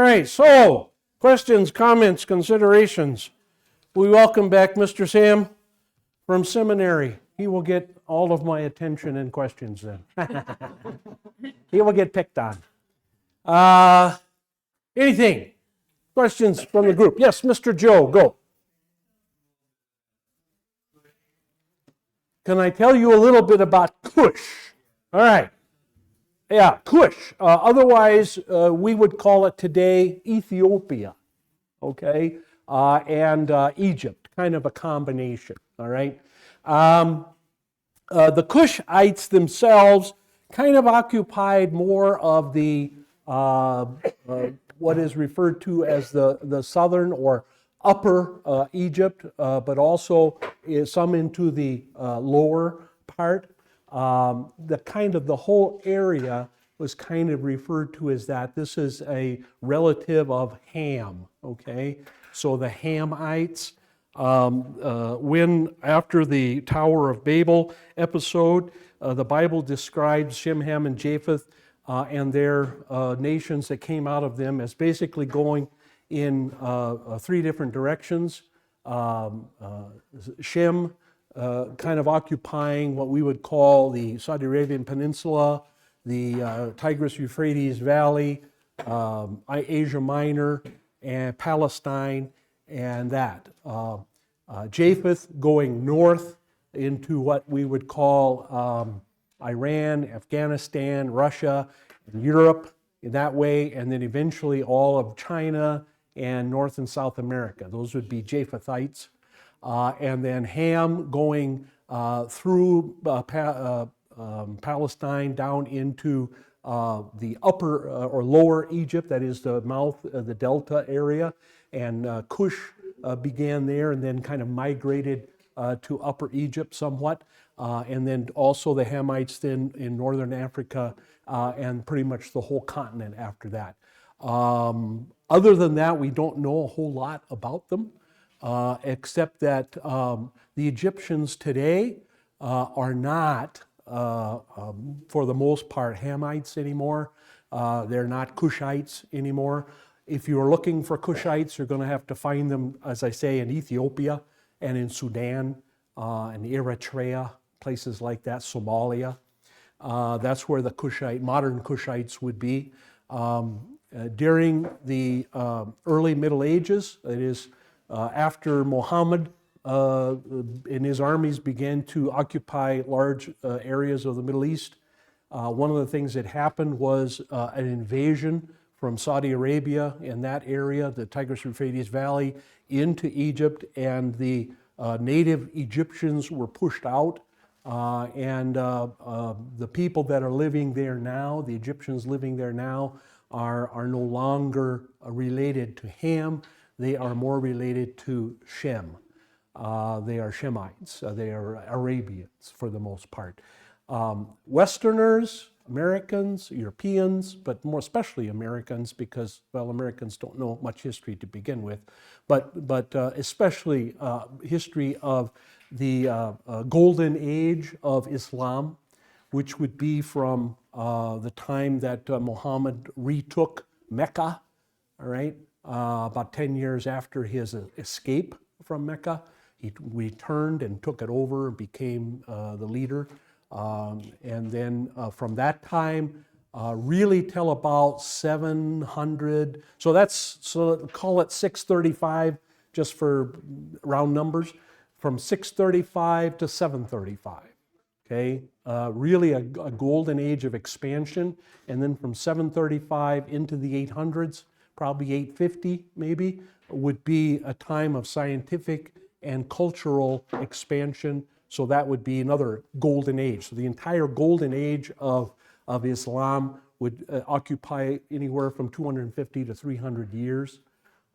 right, so questions, comments, considerations. We welcome back Mr. Sam from seminary. He will get all of my attention and questions then. He will get picked on. Anything? Questions from the group? Yes, Mr. Joe, go. Can I tell you a little bit about Cush? All right. Yeah, Cush. Otherwise, we would call it today Ethiopia, okay, and Egypt, kind of a combination, all right? The Cushites themselves kind of occupied more of the, what is referred to as the southern or upper Egypt, but also some into the lower part. The whole area was kind of referred to as that. This is a relative of Ham, okay? So the Hamites, when after the Tower of Babel episode, the Bible describes Shem, Ham, and Japheth and their nations that came out of them as basically going in three different directions. Shem, kind of occupying what we would call the Saudi Arabian Peninsula, the Tigris-Euphrates Valley, Asia Minor, and Palestine, and that. Japheth going north into what we would call Iran, Afghanistan, Russia, and Europe in that way, and then eventually all of China and North and South America. Those would be Japhethites. And then Ham going through Palestine down into the upper or lower Egypt, that is the mouth, the delta area, and Cush began there and then kind of migrated to upper Egypt somewhat, and then also the Hamites then in northern Africa and pretty much the whole continent after that. Other than that, we don't know a whole lot about them. Except that the Egyptians today are not, for the most part, Hamites anymore. They're not Cushites anymore. If you're looking for Cushites, you're going to have to find them, as I say, in Ethiopia and in Sudan and Eritrea, places like that, Somalia. That's where the modern Cushites would be. During the early Middle Ages, it is after Muhammad and his armies began to occupy large areas of the Middle East, one of the things that happened was an invasion from Saudi Arabia in that area, the Tigris-Euphrates Valley, into Egypt, and the native Egyptians were pushed out, and the people that are living there now, the Egyptians living there now, are no longer related to Ham. They are more related to Shem. They are Shemites. They are Arabians for the most part. Westerners, Americans, Europeans, but more especially Americans because, well, Americans don't know much history to begin with, but especially history of the golden age of Islam, which would be from the time that Muhammad retook Mecca, all right? About 10 years after his escape from Mecca, he returned and took it over and became the leader. And then from that time, really till about 700, so call it 635, just for round numbers, from 635 to 735, okay? Really a golden age of expansion, and then from 735 into the 800s, probably 850 maybe, would be a time of scientific and cultural expansion. So that would be another golden age. So the entire golden age of Islam would occupy anywhere from 250 to 300 years.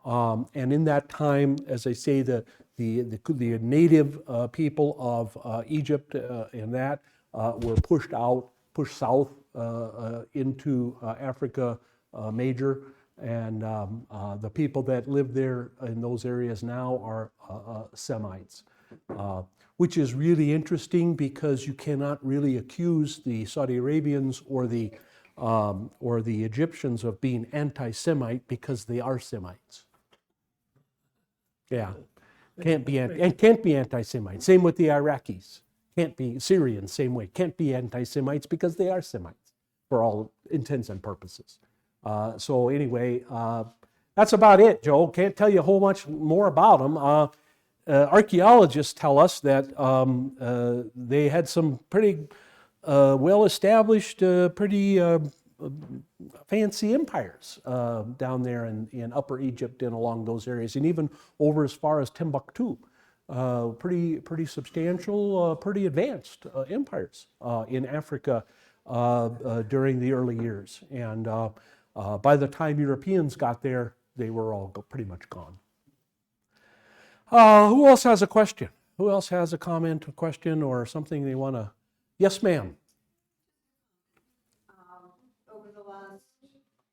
And in that time, as I say, the native people of Egypt and that were pushed south into Africa Major. And the people that live there in those areas now are Semites, which is really interesting because you cannot really accuse the Saudi Arabians or the or the Egyptians of being anti-Semite because they are Semites. Yeah, can't be anti-Semite. Same with the Iraqis. Can't be Syrians, same way. Can't be anti-Semites because they are Semites for all intents and purposes. So anyway, that's about it, Joe. Can't tell you a whole much more about them. Archaeologists tell us that they had some pretty well-established, pretty fancy empires down there in Upper Egypt and along those areas, and even over as far as Timbuktu. Pretty substantial, pretty advanced empires in Africa during the early years. And by the time Europeans got there, they were all pretty much gone. Who else has a question? Who else has a comment, a question, or something they want to? Yes, ma'am. Over the last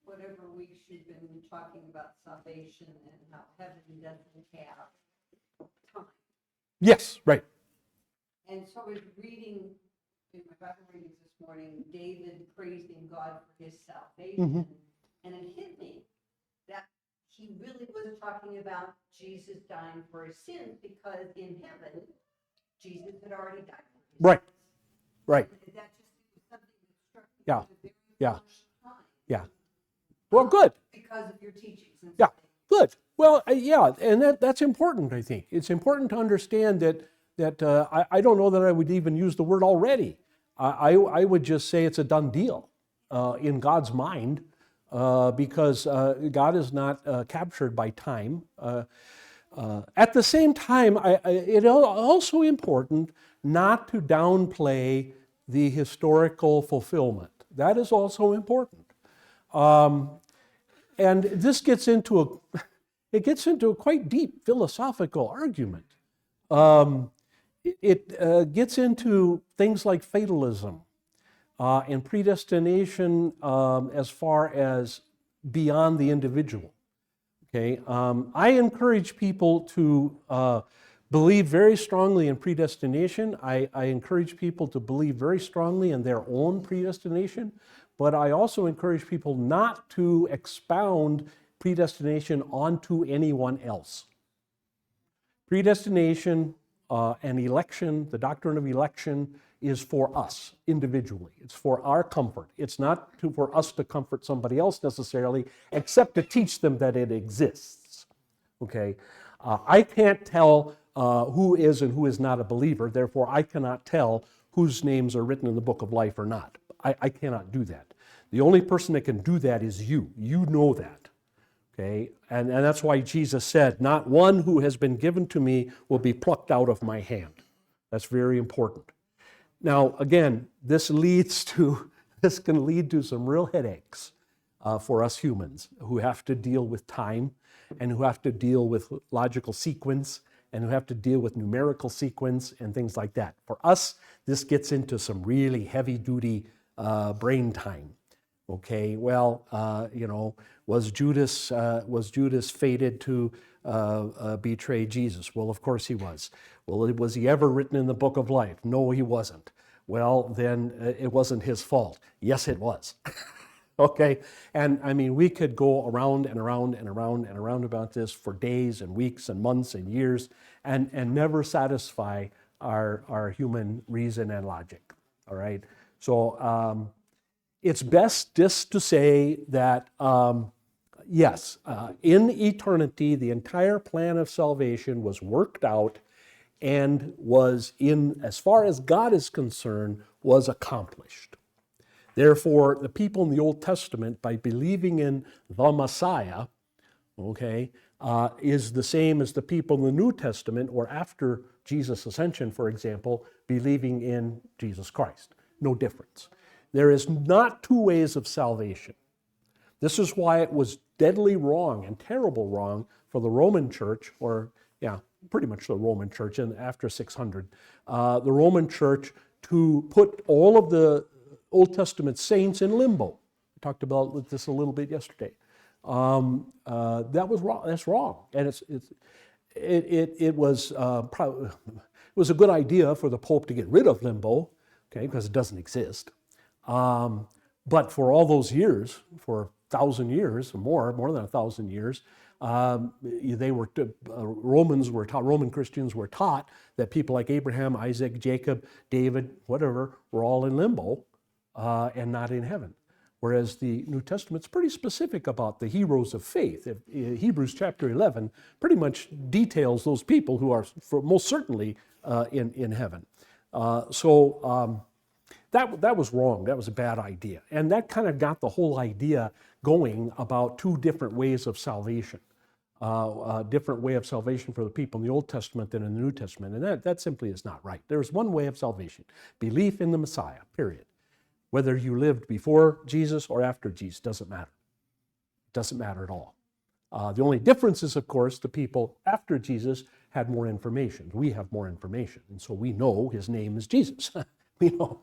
whatever weeks, you've been talking about salvation and how heaven doesn't have time. Yes, right. And so I was reading in my Bible readings this morning, David praising God for his salvation, and it hit me that he really was talking about Jesus dying for his sins, because in heaven, Jesus had already died for his Right. sins. Right. And that just was something that struck me Yeah. for the very Yeah. first time. Yeah. Well, good. Because of your teachings and Yeah. stuff. Good. Well, yeah, and that's important, I think. It's important to understand that I don't know that I would even use the word already. I would just say it's a done deal in God's mind, because God is not captured by time. At the same time, it is also important not to downplay the historical fulfillment. That is also important. And this gets into a quite deep philosophical argument. It gets into things like fatalism and predestination as far as beyond the individual. Okay, I encourage people to believe very strongly in predestination. I encourage people to believe very strongly in their own predestination, but I also encourage people not to expound predestination onto anyone else. Predestination and election, the doctrine of election, is for us individually. It's for our comfort. It's not for us to comfort somebody else necessarily, except to teach them that it exists. Okay, I can't tell who is and who is not a believer. Therefore, I cannot tell whose names are written in the book of life or not. I cannot do that. The only person that can do that is you. You know that. Okay, and that's why Jesus said, "Not one who has been given to me will be plucked out of my hand." That's very important. Now, again, this can lead to some real headaches for us humans who have to deal with time, and who have to deal with logical sequence, and who have to deal with numerical sequence and things like that. For us, this gets into some really heavy-duty brain time. Okay, well, was Judas fated to betray Jesus? Well, of course he was. Well, was he ever written in the book of life? No, he wasn't. Well, then it wasn't his fault. Yes, it was. Okay, and I mean, we could go around and around and around and around about this for days and weeks and months and years, and never satisfy our human reason and logic. All right, so it's best just to say that yes, in eternity, the entire plan of salvation was worked out and was, as far as God is concerned, was accomplished. Therefore, the people in the Old Testament, by believing in the Messiah, okay, is the same as the people in the New Testament, or after Jesus' ascension, for example, believing in Jesus Christ. No difference. There is not two ways of salvation. This is why it was deadly wrong and terrible wrong for the Roman Church, pretty much the Roman Church, and after 600, the Roman Church, to put all of the Old Testament saints in limbo. We talked about this a little bit yesterday. That was wrong. That's wrong, and it was a good idea for the Pope to get rid of limbo, okay, because it doesn't exist. But for all those years, for 1,000 years or more than 1,000 years, they were Roman Christians were taught that people like Abraham, Isaac, Jacob, David, whatever, were all in limbo and not in heaven. Whereas the New Testament's pretty specific about the heroes of faith. Hebrews chapter 11 pretty much details those people who are most certainly in heaven. That was wrong. That was a bad idea. And that kind of got the whole idea going about two different ways of salvation. A different way of salvation for the people in the Old Testament than in the New Testament. And that simply is not right. There's one way of salvation. Belief in the Messiah, period. Whether you lived before Jesus or after Jesus, doesn't matter. Doesn't matter at all. The only difference is, of course, the people after Jesus had more information. We have more information. And so we know his name is Jesus. We know,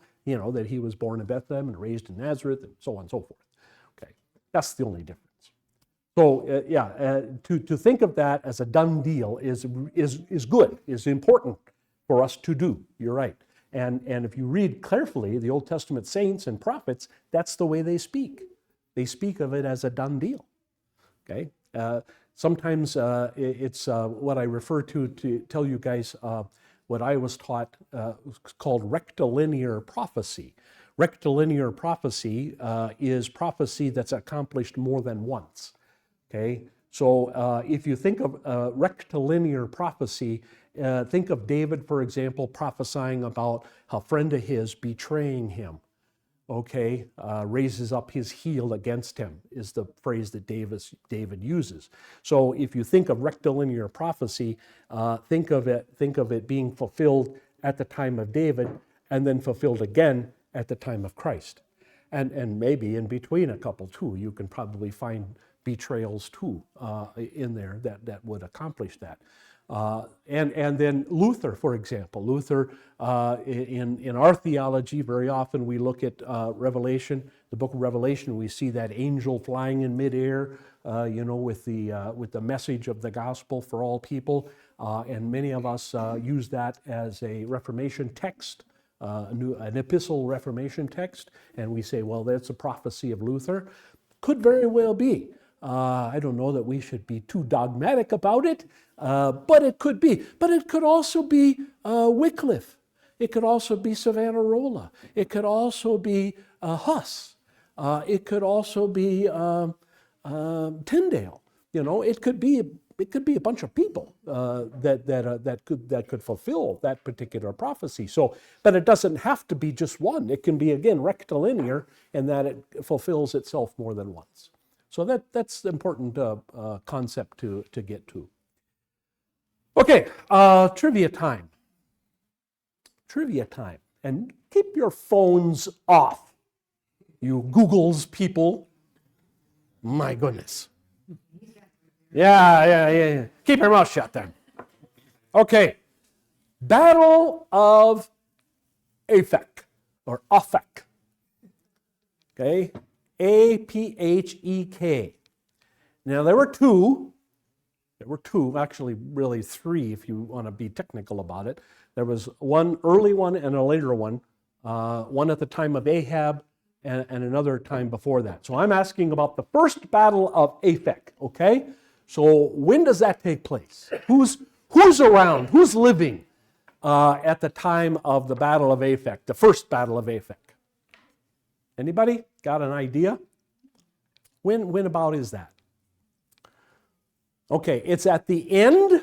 that he was born in Bethlehem and raised in Nazareth and so on and so forth. Okay, that's the only difference. So to think of that as a done deal is good, is important for us to do. You're right. And if you read carefully the Old Testament saints and prophets, that's the way they speak. They speak of it as a done deal. Okay. Sometimes it's what I refer to tell you guys what I was taught called rectilinear prophecy. Rectilinear prophecy is prophecy that's accomplished more than once. Okay, so if you think of rectilinear prophecy, think of David, for example, prophesying about a friend of his betraying him. Okay, raises up his heel against him is the phrase that David uses. So if you think of rectilinear prophecy, think of it being fulfilled at the time of David and then fulfilled again at the time of Christ. And maybe in between a couple too. You can probably find betrayals too in there that would accomplish that. And then Luther, for example. Luther, in our theology, very often we look at Revelation, the book of Revelation, we see that angel flying in midair, with the message of the gospel for all people. And many of us use that as a Reformation text, an epistle Reformation text, and we say, well, that's a prophecy of Luther. Could very well be. I don't know that we should be too dogmatic about it, but it could be. But it could also be Wycliffe. It could also be Savonarola. It could also be Huss. It could also be Tyndale. It could be a bunch of people that could fulfill that particular prophecy. So, but it doesn't have to be just one. It can be, again, rectilinear in that it fulfills itself more than once. So that's the important concept to get to. Okay, trivia time. Trivia time. And keep your phones off, you Googles people. My goodness. Yeah. Keep your mouth shut then. Okay. Battle of Aphek, or Aphek. Okay. Aphek. Now there were two, actually really three if you want to be technical about it. There was one early one and a later one, one at the time of Ahab and another time before that. So I'm asking about the first battle of Aphek, okay? So when does that take place? Who's around? Who's living at the time of the battle of Aphek, the first battle of Aphek? Anybody got an idea? When about is that? Okay, it's at the end.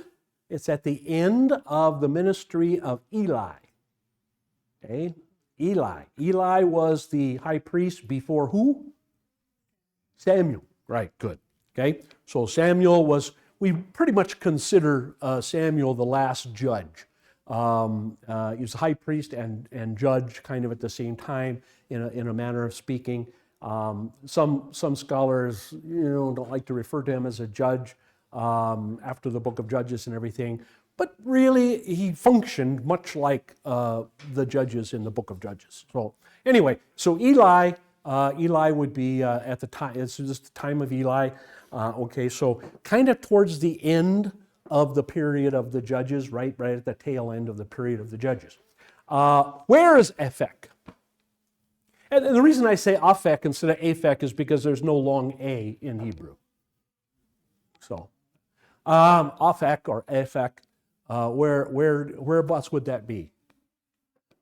It's at the end of the ministry of Eli. Okay, Eli. Eli was the high priest before who? Samuel. Right, good. Okay, so Samuel was, we pretty much consider Samuel the last judge. He was high priest and judge kind of at the same time in a manner of speaking. Some scholars don't like to refer to him as a judge after the book of Judges and everything, but really he functioned much like the judges in the book of Judges. So anyway, so Eli would be at the time, it's just the time of Eli. Okay, so kind of towards the end of the period of the judges, right at the tail end of the period of the judges. Where is Aphek? And the reason I say Aphek instead of Aphek is because there's no long A in Hebrew. So, Aphek or Aphek, whereabouts would that be?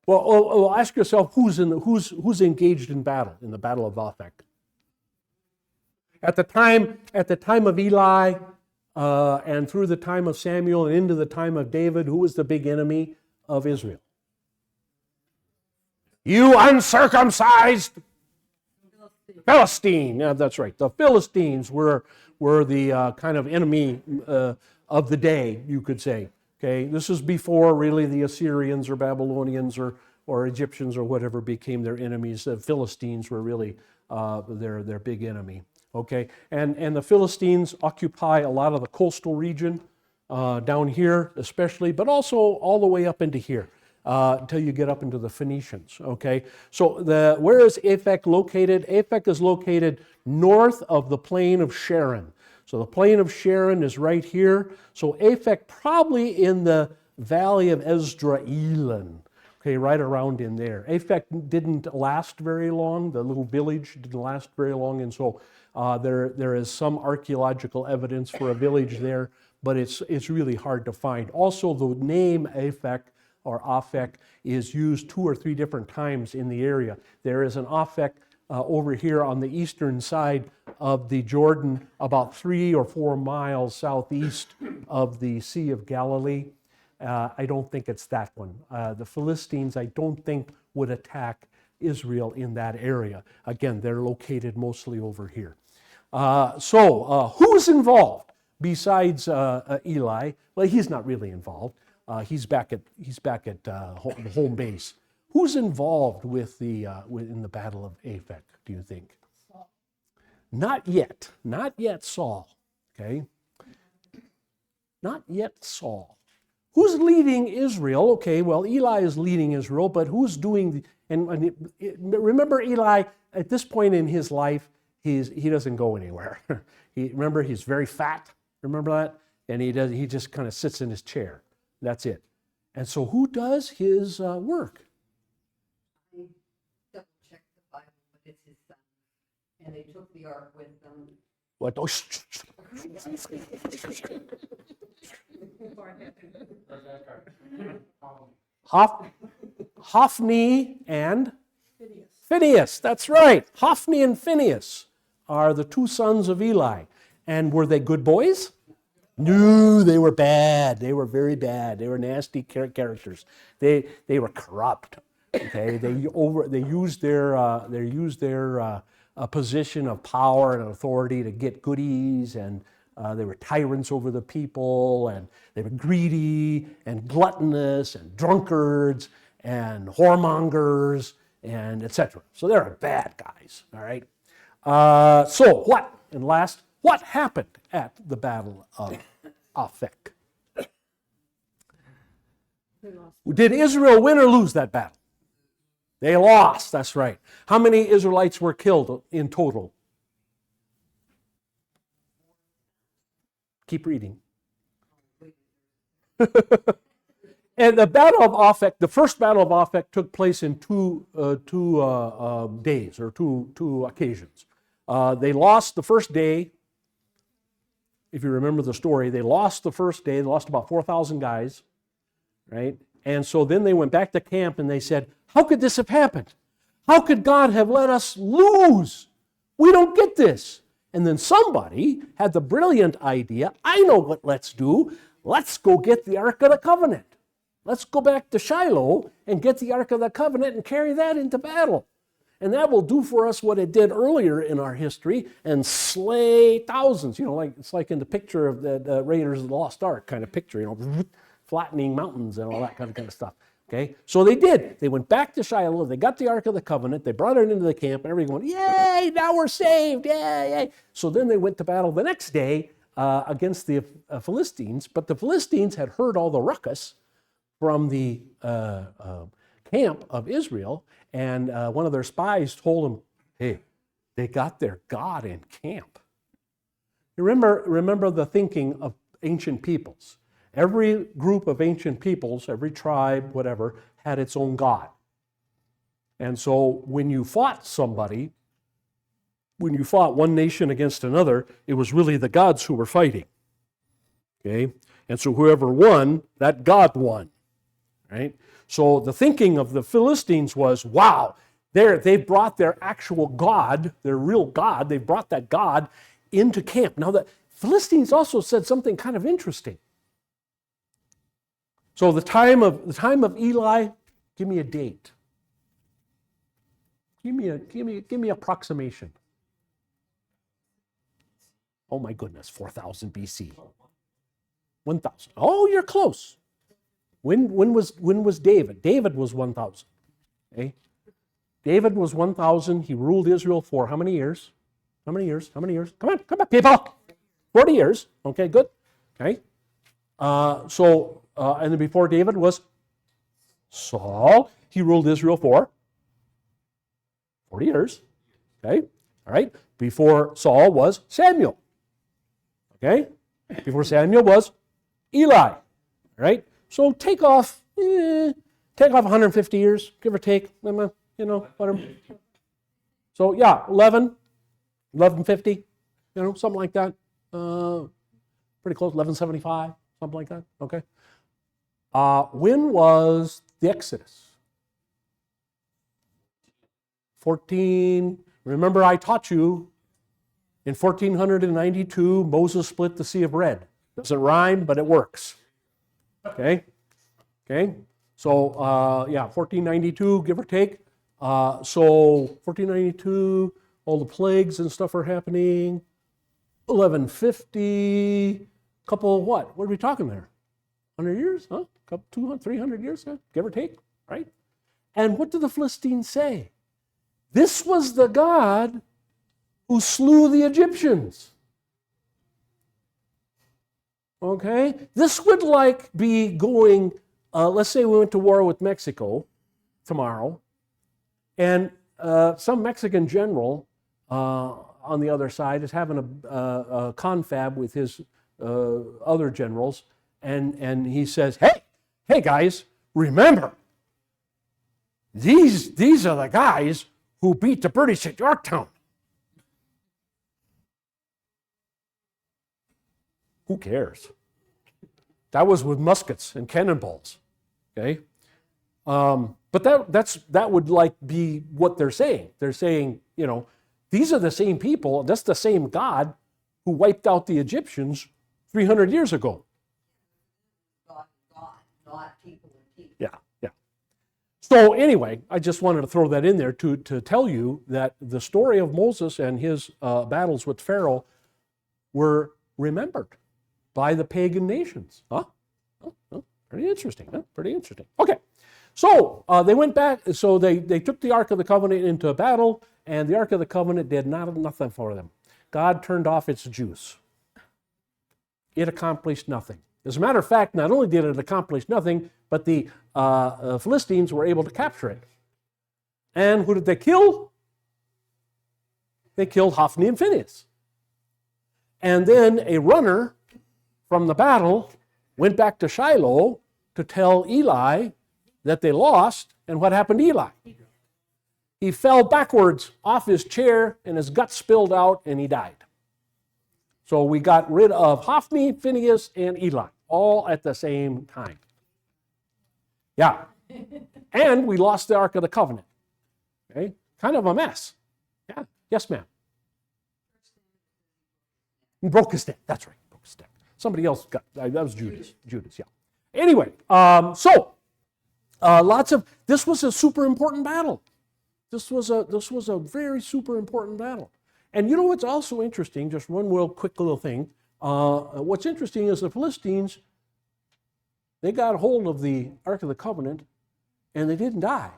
Well, ask yourself who's engaged in battle, in the Battle of Aphek. At the time of Eli, and through the time of Samuel and into the time of David, who was the big enemy of Israel? You uncircumcised Philistine. Yeah, that's right. The Philistines were the kind of enemy of the day, you could say. Okay, this is before really the Assyrians or Babylonians or Egyptians or whatever became their enemies. The Philistines were really their big enemy. Okay, and the Philistines occupy a lot of the coastal region down here especially, but also all the way up into here until you get up into the Phoenicians. Okay, so where is Aphek located? Aphek is located north of the plain of Sharon. So the plain of Sharon is right here. So Aphek probably in the valley of Esdraelon. Okay, right around in there. Aphek didn't last very long. The little village didn't last very long, and so there is some archaeological evidence for a village there, but it's really hard to find. Also, the name Aphek or Aphek is used 2 or 3 different times in the area. There is an Aphek over here on the eastern side of the Jordan, about 3 or 4 miles southeast of the Sea of Galilee. I don't think it's that one. The Philistines, I don't think, would attack Israel in that area. Again, they're located mostly over here. So who's involved besides Eli? Well, he's not really involved. He's back at the home base. Who's involved in the Battle of Aphek, do you think? Saul. Not yet Saul, okay? Not yet Saul. Who's leading Israel? Okay, well, Eli is leading Israel, but who's doing, remember Eli, at this point in his life, he doesn't go anywhere. Remember, he's very fat, remember that? And he just kind of sits in his chair. That's it. And so who does his work? I double-checked the Bible, but it's his son. And they took the ark with them. What? Oh, Hophni and Phinehas. That's right. Hophni and Phinehas are the 2 sons of Eli. And were they good boys? No, they were bad. They were very bad. They were nasty characters. They were corrupt. Okay, they used their position of power and authority to get goodies, and they were tyrants over the people, and they were greedy and gluttonous and drunkards and whoremongers and etc. So they're bad guys. All right. So what? And last, what happened at the Battle of Aphek? Did Israel win or lose that battle? They lost, that's right. How many Israelites were killed in total? Keep reading. And the Battle of Aphek, the first Battle of Aphek took place in two days or two occasions. They lost the first day. If you remember the story, they lost the first day. They lost about 4,000 guys, right? And so then they went back to camp and they said, how could this have happened? How could God have let us lose? We don't get this. And then somebody had the brilliant idea, I know what let's do. Let's go get the Ark of the Covenant. Let's go back to Shiloh and get the Ark of the Covenant and carry that into battle. And that will do for us what it did earlier in our history and slay thousands. You know, it's like in the picture of the Raiders of the Lost Ark kind of picture, you know, flattening mountains and all that kind of stuff. Okay, so they did. They went back to Shiloh. They got the Ark of the Covenant. They brought it into the camp, and everyone going, "Yay! Now we're saved! Yay! Yay!" So then they went to battle the next day against the Philistines. But the Philistines had heard all the ruckus from the camp of Israel, and one of their spies told them, "Hey, they got their God in camp." You remember the thinking of ancient peoples. Every group of ancient peoples, every tribe, whatever, had its own god. And so when you fought somebody, when you fought one nation against another, it was really the gods who were fighting. Okay? And so whoever won, that god won. Right? So the thinking of the Philistines was, wow, they brought their actual god, their real god, they brought that god into camp. Now the Philistines also said something kind of interesting. So the time of Eli, give me a date. Give me approximation. Oh my goodness, 4000 BC. 1000. Oh, you're close. When was David? David was 1000. Okay? David was 1000. He ruled Israel for how many years? How many years? Come on, people. 40 years. Okay, good. Okay. And then before David was Saul. He ruled Israel for 40 years. Okay. All right. Before Saul was Samuel. Okay. Before Samuel was Eli. Right. So take off 150 years, give or take. Whatever. So yeah, 1150. Something like that. Pretty close. 1175. Something like that. Okay. When was the Exodus? 14. Remember, I taught you in 1492, Moses split the Sea of Red. Doesn't rhyme, but it works. Okay. So 1492, give or take. So 1492, all the plagues and stuff are happening. 1150, couple what? What are we talking there? 100 years, huh? Couple 200, 300 years, huh? Give or take, right? And what did the Philistines say? This was the God who slew the Egyptians. Okay? This would be going, let's say we went to war with Mexico tomorrow, and some Mexican general on the other side is having a confab with his other generals, and he says, hey guys, remember, these are the guys who beat the British at Yorktown. Who cares? That was with muskets and cannonballs. Okay? But that would be what they're saying. They're saying, these are the same people, that's the same God who wiped out the Egyptians 300 years ago. God, not people and people. Yeah. So anyway, I just wanted to throw that in there to tell you that the story of Moses and his battles with Pharaoh were remembered by the pagan nations. Huh? Pretty interesting. Okay. So they went back. So they took the Ark of the Covenant into battle, and the Ark of the Covenant did nothing for them. God turned off its juice. It accomplished nothing. As a matter of fact, not only did it accomplish nothing, but the Philistines were able to capture it. And who did they kill? They killed Hophni and Phinehas. And then a runner from the battle went back to Shiloh to tell Eli that they lost, and what happened to Eli? He fell backwards off his chair, and his guts spilled out, and he died. So we got rid of Hophni, Phinehas, and Eli, all at the same time. Yeah. And we lost the Ark of the Covenant. Okay? Kind of a mess. Yeah. Yes, ma'am. He broke his neck. That's right. Broke his neck. Somebody else got, that was Judas. Judas, yeah. Anyway, this was a super important battle. This was a very super important battle. And you know what's also interesting, just one quick little thing. What's interesting is the Philistines, they got a hold of the Ark of the Covenant and they didn't die.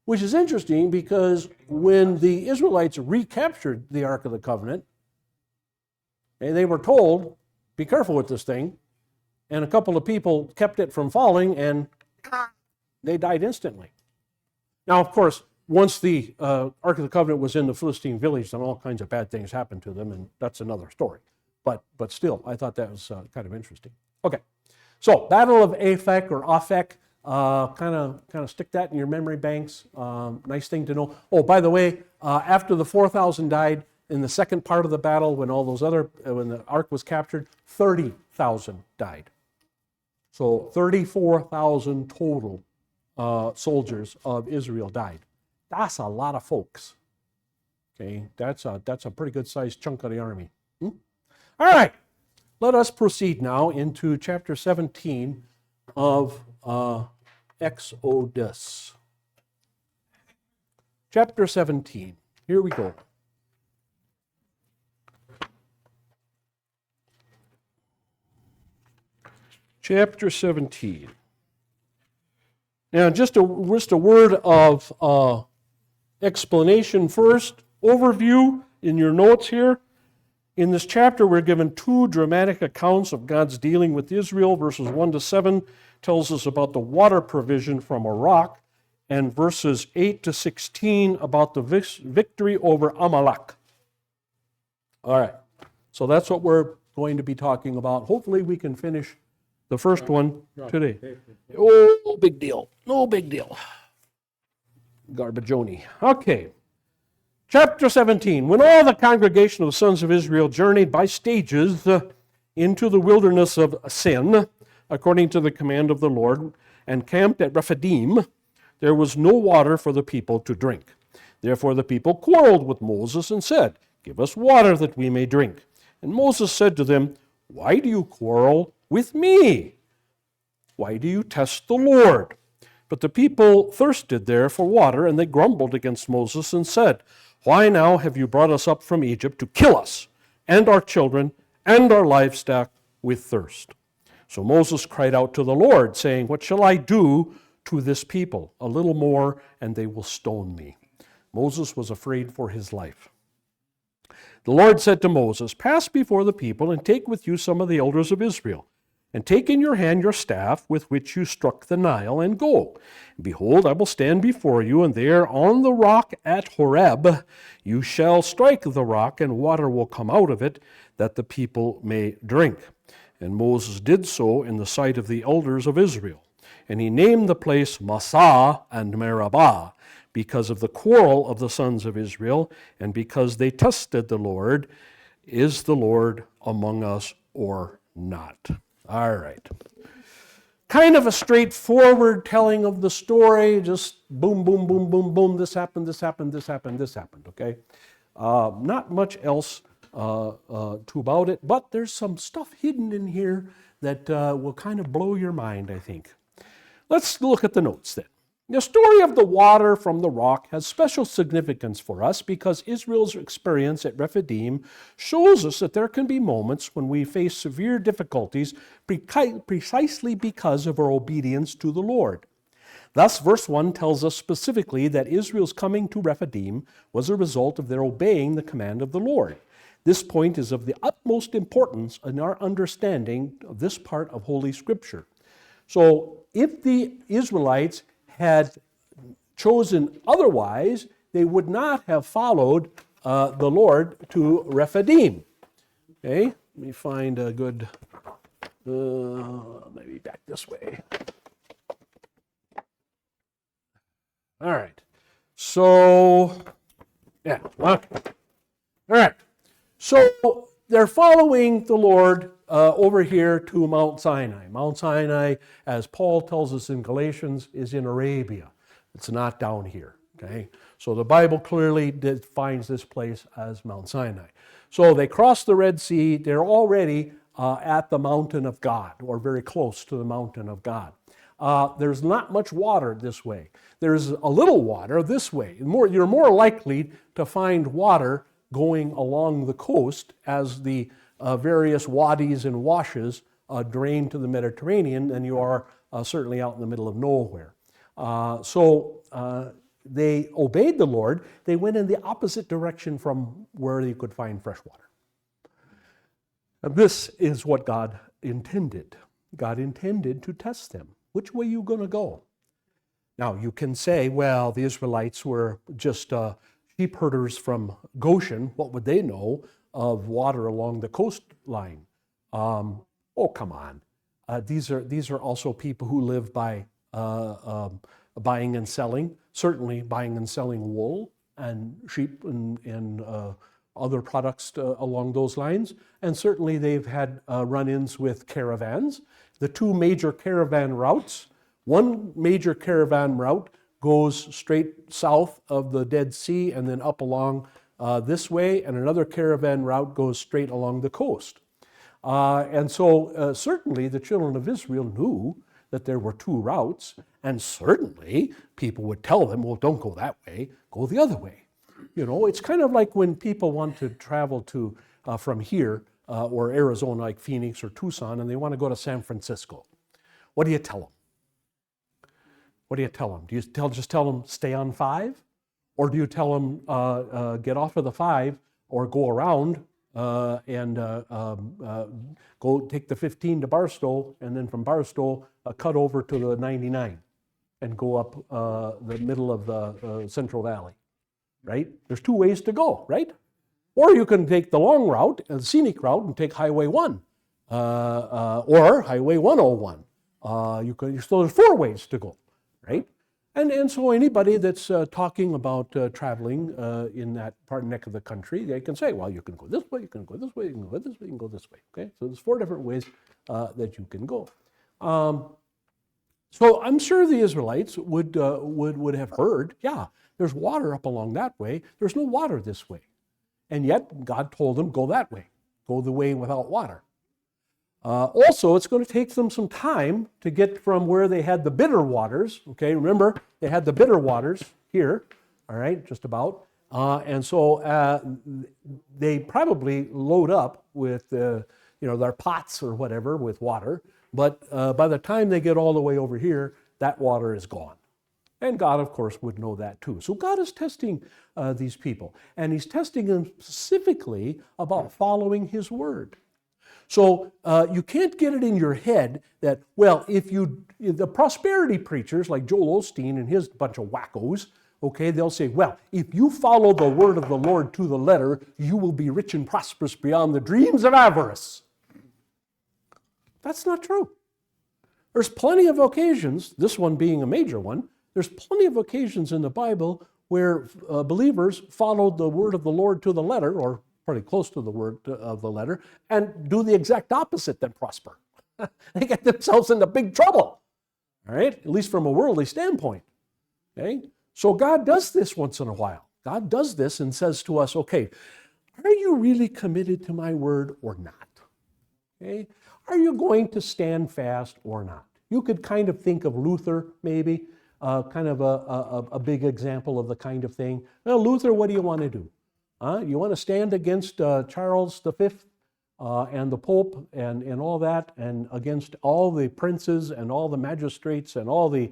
Which is interesting because when the Israelites recaptured the Ark of the Covenant, and they were told, be careful with this thing, and a couple of people kept it from falling and they died instantly. Now, of course, once the Ark of the Covenant was in the Philistine village, then all kinds of bad things happened to them, and that's another story. But still, I thought that was kind of interesting. Okay, so Battle of Aphek or Aphek, kind of stick that in your memory banks. Nice thing to know. Oh, by the way, after the 4,000 died in the second part of the battle, when the ark was captured, 30,000 died. So 34,000 total soldiers of Israel died. That's a lot of folks. Okay, that's a pretty good sized chunk of the army. All right, let us proceed now into chapter 17 of Exodus. Chapter 17. Here we go. Chapter 17. Now, just a word of explanation first. Overview in your notes here. In this chapter, we're given two dramatic accounts of God's dealing with Israel. Verses 1 to 7 tells us about the water provision from a rock, and verses 8 to 16 about the victory over Amalek. All right, so that's what we're going to be talking about. Hopefully we can finish the first one today. Oh, no big deal. No big deal. Garbagioni. Okay. Chapter 17. When all the congregation of the sons of Israel journeyed by stages into the wilderness of Sin, according to the command of the Lord, and camped at Rephidim, there was no water for the people to drink. Therefore the people quarreled with Moses and said, "Give us water that we may drink." And Moses said to them, "Why do you quarrel with me? Why do you test the Lord?" But the people thirsted there for water, and they grumbled against Moses and said, "Why now have you brought us up from Egypt to kill us, and our children, and our livestock with thirst?" So Moses cried out to the Lord, saying, "What shall I do to this people? A little more, and they will stone me." Moses was afraid for his life. The Lord said to Moses, "Pass before the people, and take with you some of the elders of Israel. And take in your hand your staff with which you struck the Nile, and go. And behold, I will stand before you, and there on the rock at Horeb you shall strike the rock, and water will come out of it, that the people may drink." And Moses did so in the sight of the elders of Israel. And he named the place Massah and Meribah, because of the quarrel of the sons of Israel, and because they tested the Lord, "Is the Lord among us or not?" All right. Kind of a straightforward telling of the story, just boom, boom, boom, boom, boom, this happened, this happened, this happened, this happened, okay? Not much else to about it, but there's some stuff hidden in here that will kind of blow your mind, I think. Let's look at the notes then. The story of the water from the rock has special significance for us because Israel's experience at Rephidim shows us that there can be moments when we face severe difficulties precisely because of our obedience to the Lord. Thus, verse 1 tells us specifically that Israel's coming to Rephidim was a result of their obeying the command of the Lord. This point is of the utmost importance in our understanding of this part of Holy Scripture. So, if the Israelites had chosen otherwise, they would not have followed the Lord to Rephidim. Okay, let me find a good, maybe back this way. All right, so, yeah, okay. All right, so they're following the Lord over here to Mount Sinai. Mount Sinai, as Paul tells us in Galatians, is in Arabia. It's not down here, okay? So the Bible clearly defines this place as Mount Sinai. So they cross the Red Sea. They're already at the mountain of God, or very close to the mountain of God. There's not much water this way. There's a little water this way. You're more likely to find water going along the coast as the various wadis and washes drain to the Mediterranean than you are certainly out in the middle of nowhere. So they obeyed the Lord. They went in the opposite direction from where they could find fresh water. And this is what God intended. God intended to test them. Which way are you going to go? Now, you can say, well, the Israelites were just sheep herders from Goshen. What would they know of water along the coastline? Oh, come on. These are also people who live by buying and selling, certainly buying and selling wool and sheep and other products along those lines. And certainly they've had run-ins with caravans. The two major caravan routes, one major caravan route goes straight south of the Dead Sea and then up along this way, and another caravan route goes straight along the coast. And so certainly the children of Israel knew that there were two routes, and certainly people would tell them, well, don't go that way, go the other way. You know, it's kind of like when people want to travel to from here or Arizona, like Phoenix or Tucson, and they want to go to San Francisco. What do you tell them? What do you tell them? Do you just tell them stay on 5? Or do you tell them get off of the 5 or go around and go take the 15 to Barstow, and then from Barstow cut over to the 99 and go up the middle of the Central Valley, right? There's two ways to go, right? Or you can take the long route, the scenic route, and take Highway 1 or Highway 101. So there's 4 ways to go, right? And so anybody that's talking about traveling in that neck of the country, they can say, well, you can go this way, you can go this way, you can go this way, you can go this way. Okay, so there's 4 different ways that you can go. So I'm sure the Israelites would have heard, yeah, there's water up along that way. There's no water this way, and yet God told them go that way, go the way without water. Also, it's going to take them some time to get from where they had the bitter waters. Okay, remember, they had the bitter waters here, all right, just about. And so they probably load up with, their pots or whatever with water. But by the time they get all the way over here, that water is gone. And God, of course, would know that too. So God is testing these people. And he's testing them specifically about following his word. So you can't get it in your head that, well, the prosperity preachers like Joel Osteen and his bunch of wackos, okay, they'll say, well, if you follow the word of the Lord to the letter, you will be rich and prosperous beyond the dreams of avarice. That's not true. There's plenty of occasions, this one being a major one, there's plenty of occasions in the Bible where believers followed the word of the Lord to the letter, or pretty close to the word of the letter, and do the exact opposite, then prosper. They get themselves into big trouble, all right? At least from a worldly standpoint, okay? So God does this once in a while. God does this and says to us, okay, are you really committed to my word or not? Okay? Are you going to stand fast or not? You could kind of think of Luther, maybe, kind of a big example of the kind of thing. Well, Luther, what do you want to do? You want to stand against Charles V and the Pope and all that, and against all the princes and all the magistrates and all the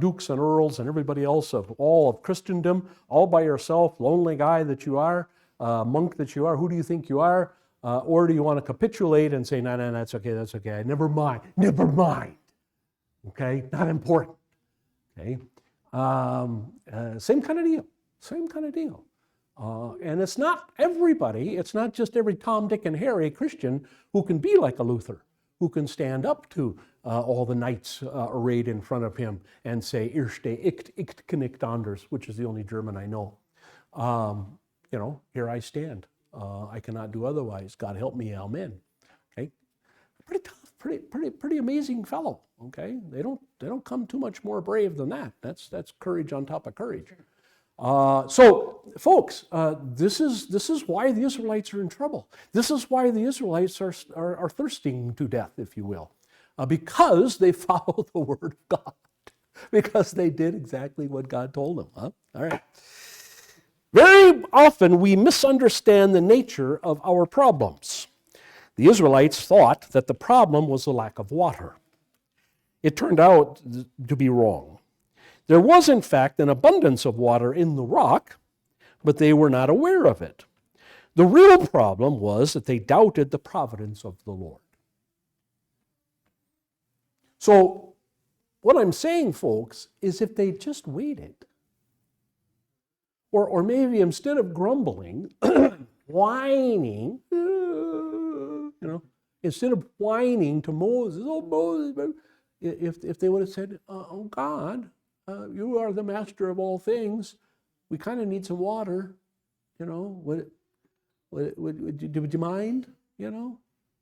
dukes and earls and everybody else of all of Christendom, all by yourself, lonely guy that you are, monk that you are, who do you think you are? Or do you want to capitulate and say, no, that's okay, never mind, okay, not important, okay? Same kind of deal. And it's not everybody, it's not just every Tom, Dick, and Harry Christian who can be like a Luther, who can stand up to all the knights arrayed in front of him and say, Irste ich nicht anders, which is the only German I know. Here I stand. I cannot do otherwise. God help me, amen. Okay, pretty tough, pretty amazing fellow. Okay, they don't come too much more brave than that. That's courage on top of courage. So, folks, this is why the Israelites are in trouble. This is why the Israelites are thirsting to death, if you will, because they follow the word of God, because they did exactly what God told them. Huh? All right. Very often we misunderstand the nature of our problems. The Israelites thought that the problem was the lack of water. It turned out to be wrong. There was, in fact, an abundance of water in the rock, but they were not aware of it. The real problem was that they doubted the providence of the Lord. So, what I'm saying, folks, is if they just waited, or maybe instead of grumbling, whining, instead of whining to Moses, oh, Moses, if they would have said, oh God, you are the master of all things, we kind of need some water, would you mind,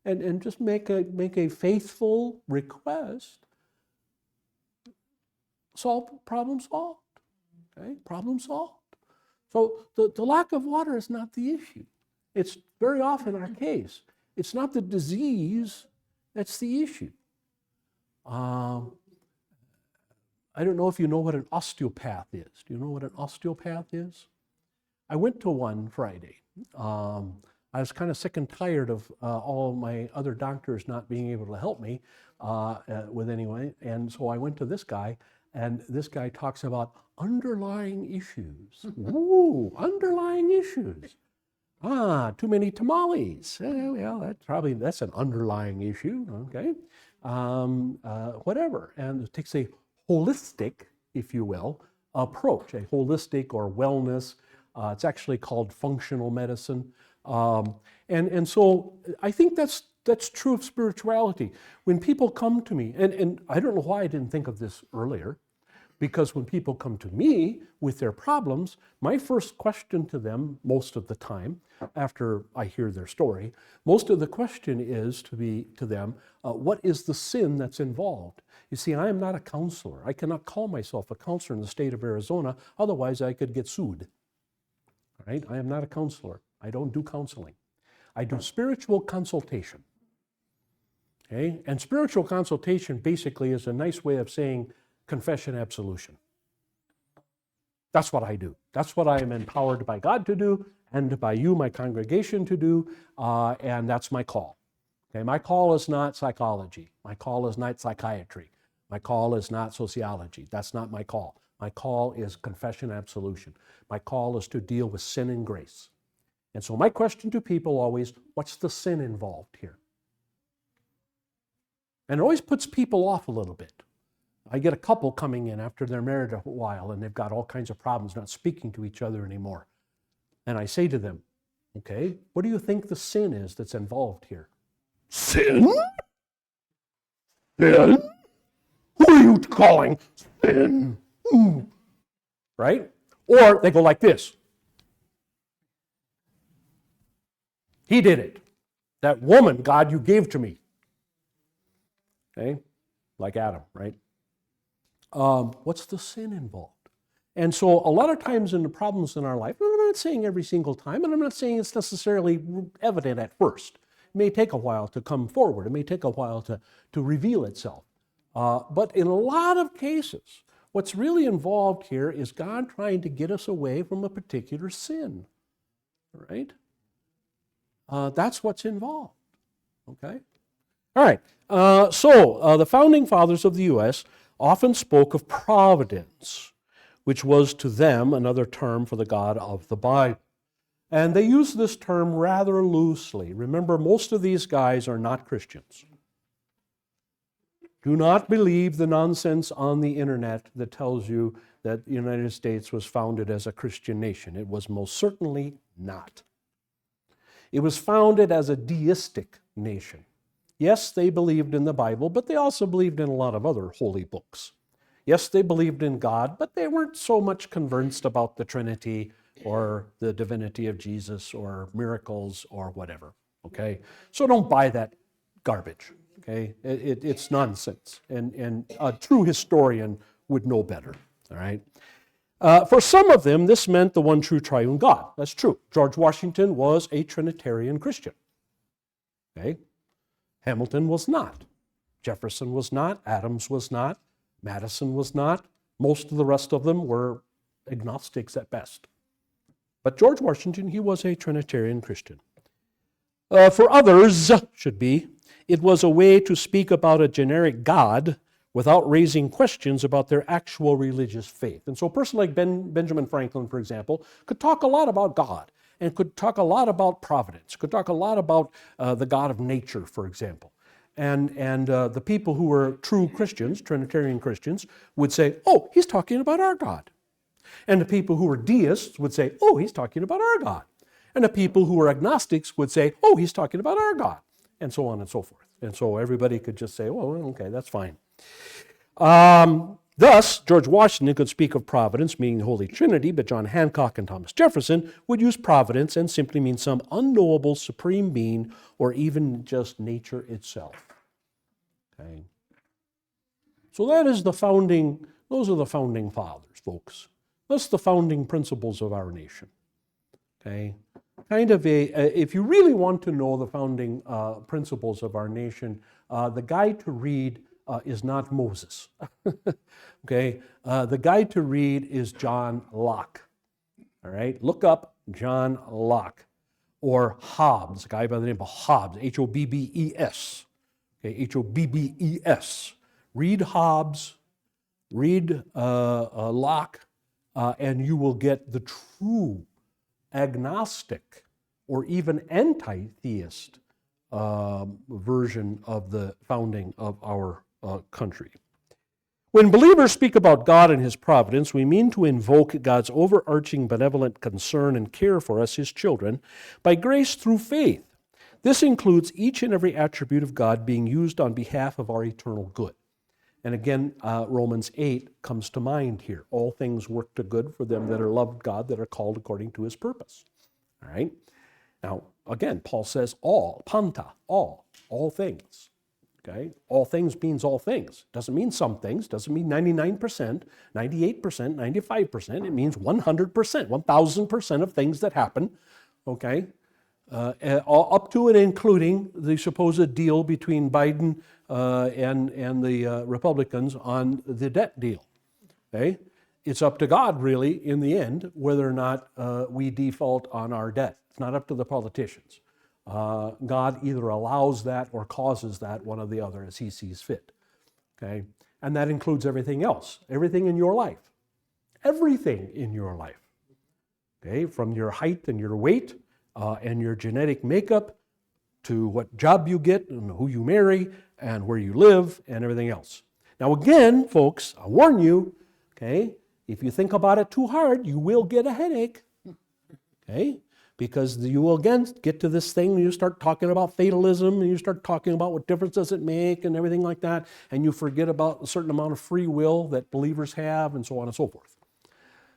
and just make a faithful request, problem solved, okay, problem solved. So the lack of water is not the issue. It's very often our case. It's not the disease that's the issue. I don't know if you know what an osteopath is. Do you know what an osteopath is? I went to one Friday. I was kind of sick and tired of all my other doctors not being able to help me with anyone, and so I went to this guy, and this guy talks about underlying issues. Ooh, underlying issues. Too many tamales. Well, that's an underlying issue, okay? Whatever. And it takes a holistic, if you will, approach, a holistic or wellness. It's actually called functional medicine. And so I think that's true of spirituality. When people come to me, and I don't know why I didn't think of this earlier, because when people come to me with their problems, my first question to them, most of the time, after I hear their story, most of the question is to them, what is the sin that's involved? You see, I am not a counselor. I cannot call myself a counselor in the state of Arizona, otherwise I could get sued. Right? I am not a counselor. I don't do counseling. I do spiritual consultation. Okay? And spiritual consultation basically is a nice way of saying confession, absolution. That's what I do. That's what I am empowered by God to do, and by you, my congregation, to do, and that's my call. Okay, my call is not psychology. My call is not psychiatry. My call is not sociology. That's not my call. My call is confession, absolution. My call is to deal with sin and grace. And so my question to people always, what's the sin involved here? And it always puts people off a little bit. I get a couple coming in after they're married a while and they've got all kinds of problems, not speaking to each other anymore. And I say to them, okay, what do you think the sin is that's involved here? Sin? Sin? Who are you calling sin? Right? Or they go like this. He did it. That woman, God, you gave to me. Okay? Like Adam, right? What's the sin involved? And so a lot of times in the problems in our life, I'm not saying every single time, and I'm not saying it's necessarily evident at first. It may take a while to come forward. It may take a while to reveal itself. But in a lot of cases, what's really involved here is God trying to get us away from a particular sin, right? That's what's involved, okay? All right, so the founding fathers of the U.S. often spoke of providence, which was to them another term for the God of the Bible. And they use this term rather loosely. Remember, most of these guys are not Christians. Do not believe the nonsense on the internet that tells you that the United States was founded as a Christian nation. It was most certainly not. It was founded as a deistic nation. Yes, they believed in the Bible, but they also believed in a lot of other holy books. Yes, they believed in God, but they weren't so much convinced about the Trinity or the divinity of Jesus or miracles or whatever, okay? So don't buy that garbage, okay? It's nonsense, and a true historian would know better, all right? For some of them, this meant the one true triune God. That's true. George Washington was a Trinitarian Christian, okay? Hamilton was not. Jefferson was not. Adams was not. Madison was not. Most of the rest of them were agnostics at best. But George Washington, he was a Trinitarian Christian. For others, it was a way to speak about a generic God without raising questions about their actual religious faith. And so a person like Benjamin Franklin, for example, could talk a lot about God and could talk a lot about providence, could talk a lot about the God of nature, for example. And the people who were true Christians, Trinitarian Christians, would say, oh, he's talking about our God. And the people who were deists would say, oh, he's talking about our God. And the people who were agnostics would say, oh, he's talking about our God, and so on and so forth. And so everybody could just say, well, okay, that's fine. Thus, George Washington could speak of providence, meaning the Holy Trinity, but John Hancock and Thomas Jefferson would use providence and simply mean some unknowable supreme being or even just nature itself. Okay. So those are the founding fathers, folks. That's the founding principles of our nation. Okay. If you really want to know the founding principles of our nation, the guide to read is not Moses. Okay, the guide to read is John Locke. All right, look up John Locke or Hobbes, a guy by the name of Hobbes, Hobbes. Okay, Hobbes. Read Hobbes, read Locke, and you will get the true agnostic or even anti-theist version of the founding of our country. When believers speak about God and His providence, we mean to invoke God's overarching benevolent concern and care for us, His children, by grace through faith. This includes each and every attribute of God being used on behalf of our eternal good. And again, Romans 8 comes to mind here. All things work to good for them that are loved God, that are called according to His purpose. All right? Now, again, Paul says all, panta, all things. Okay? All things means all things. Doesn't mean some things, doesn't mean 99%, 98%, 95%. It means 100%, 1,000% of things that happen, okay? Up to and including the supposed deal between Biden and the Republicans on the debt deal, okay? It's up to God, really, in the end, whether or not we default on our debt. It's not up to the politicians. God either allows that or causes that, one or the other, as He sees fit. Okay? And that includes everything else, everything in your life. Everything in your life. Okay? From your height and your weight and your genetic makeup to what job you get and who you marry and where you live and everything else. Now again, folks, I warn you, okay, if you think about it too hard, you will get a headache. Okay? Because you will again get to this thing, you start talking about fatalism, and you start talking about what difference does it make and everything like that, and you forget about a certain amount of free will that believers have and so on and so forth.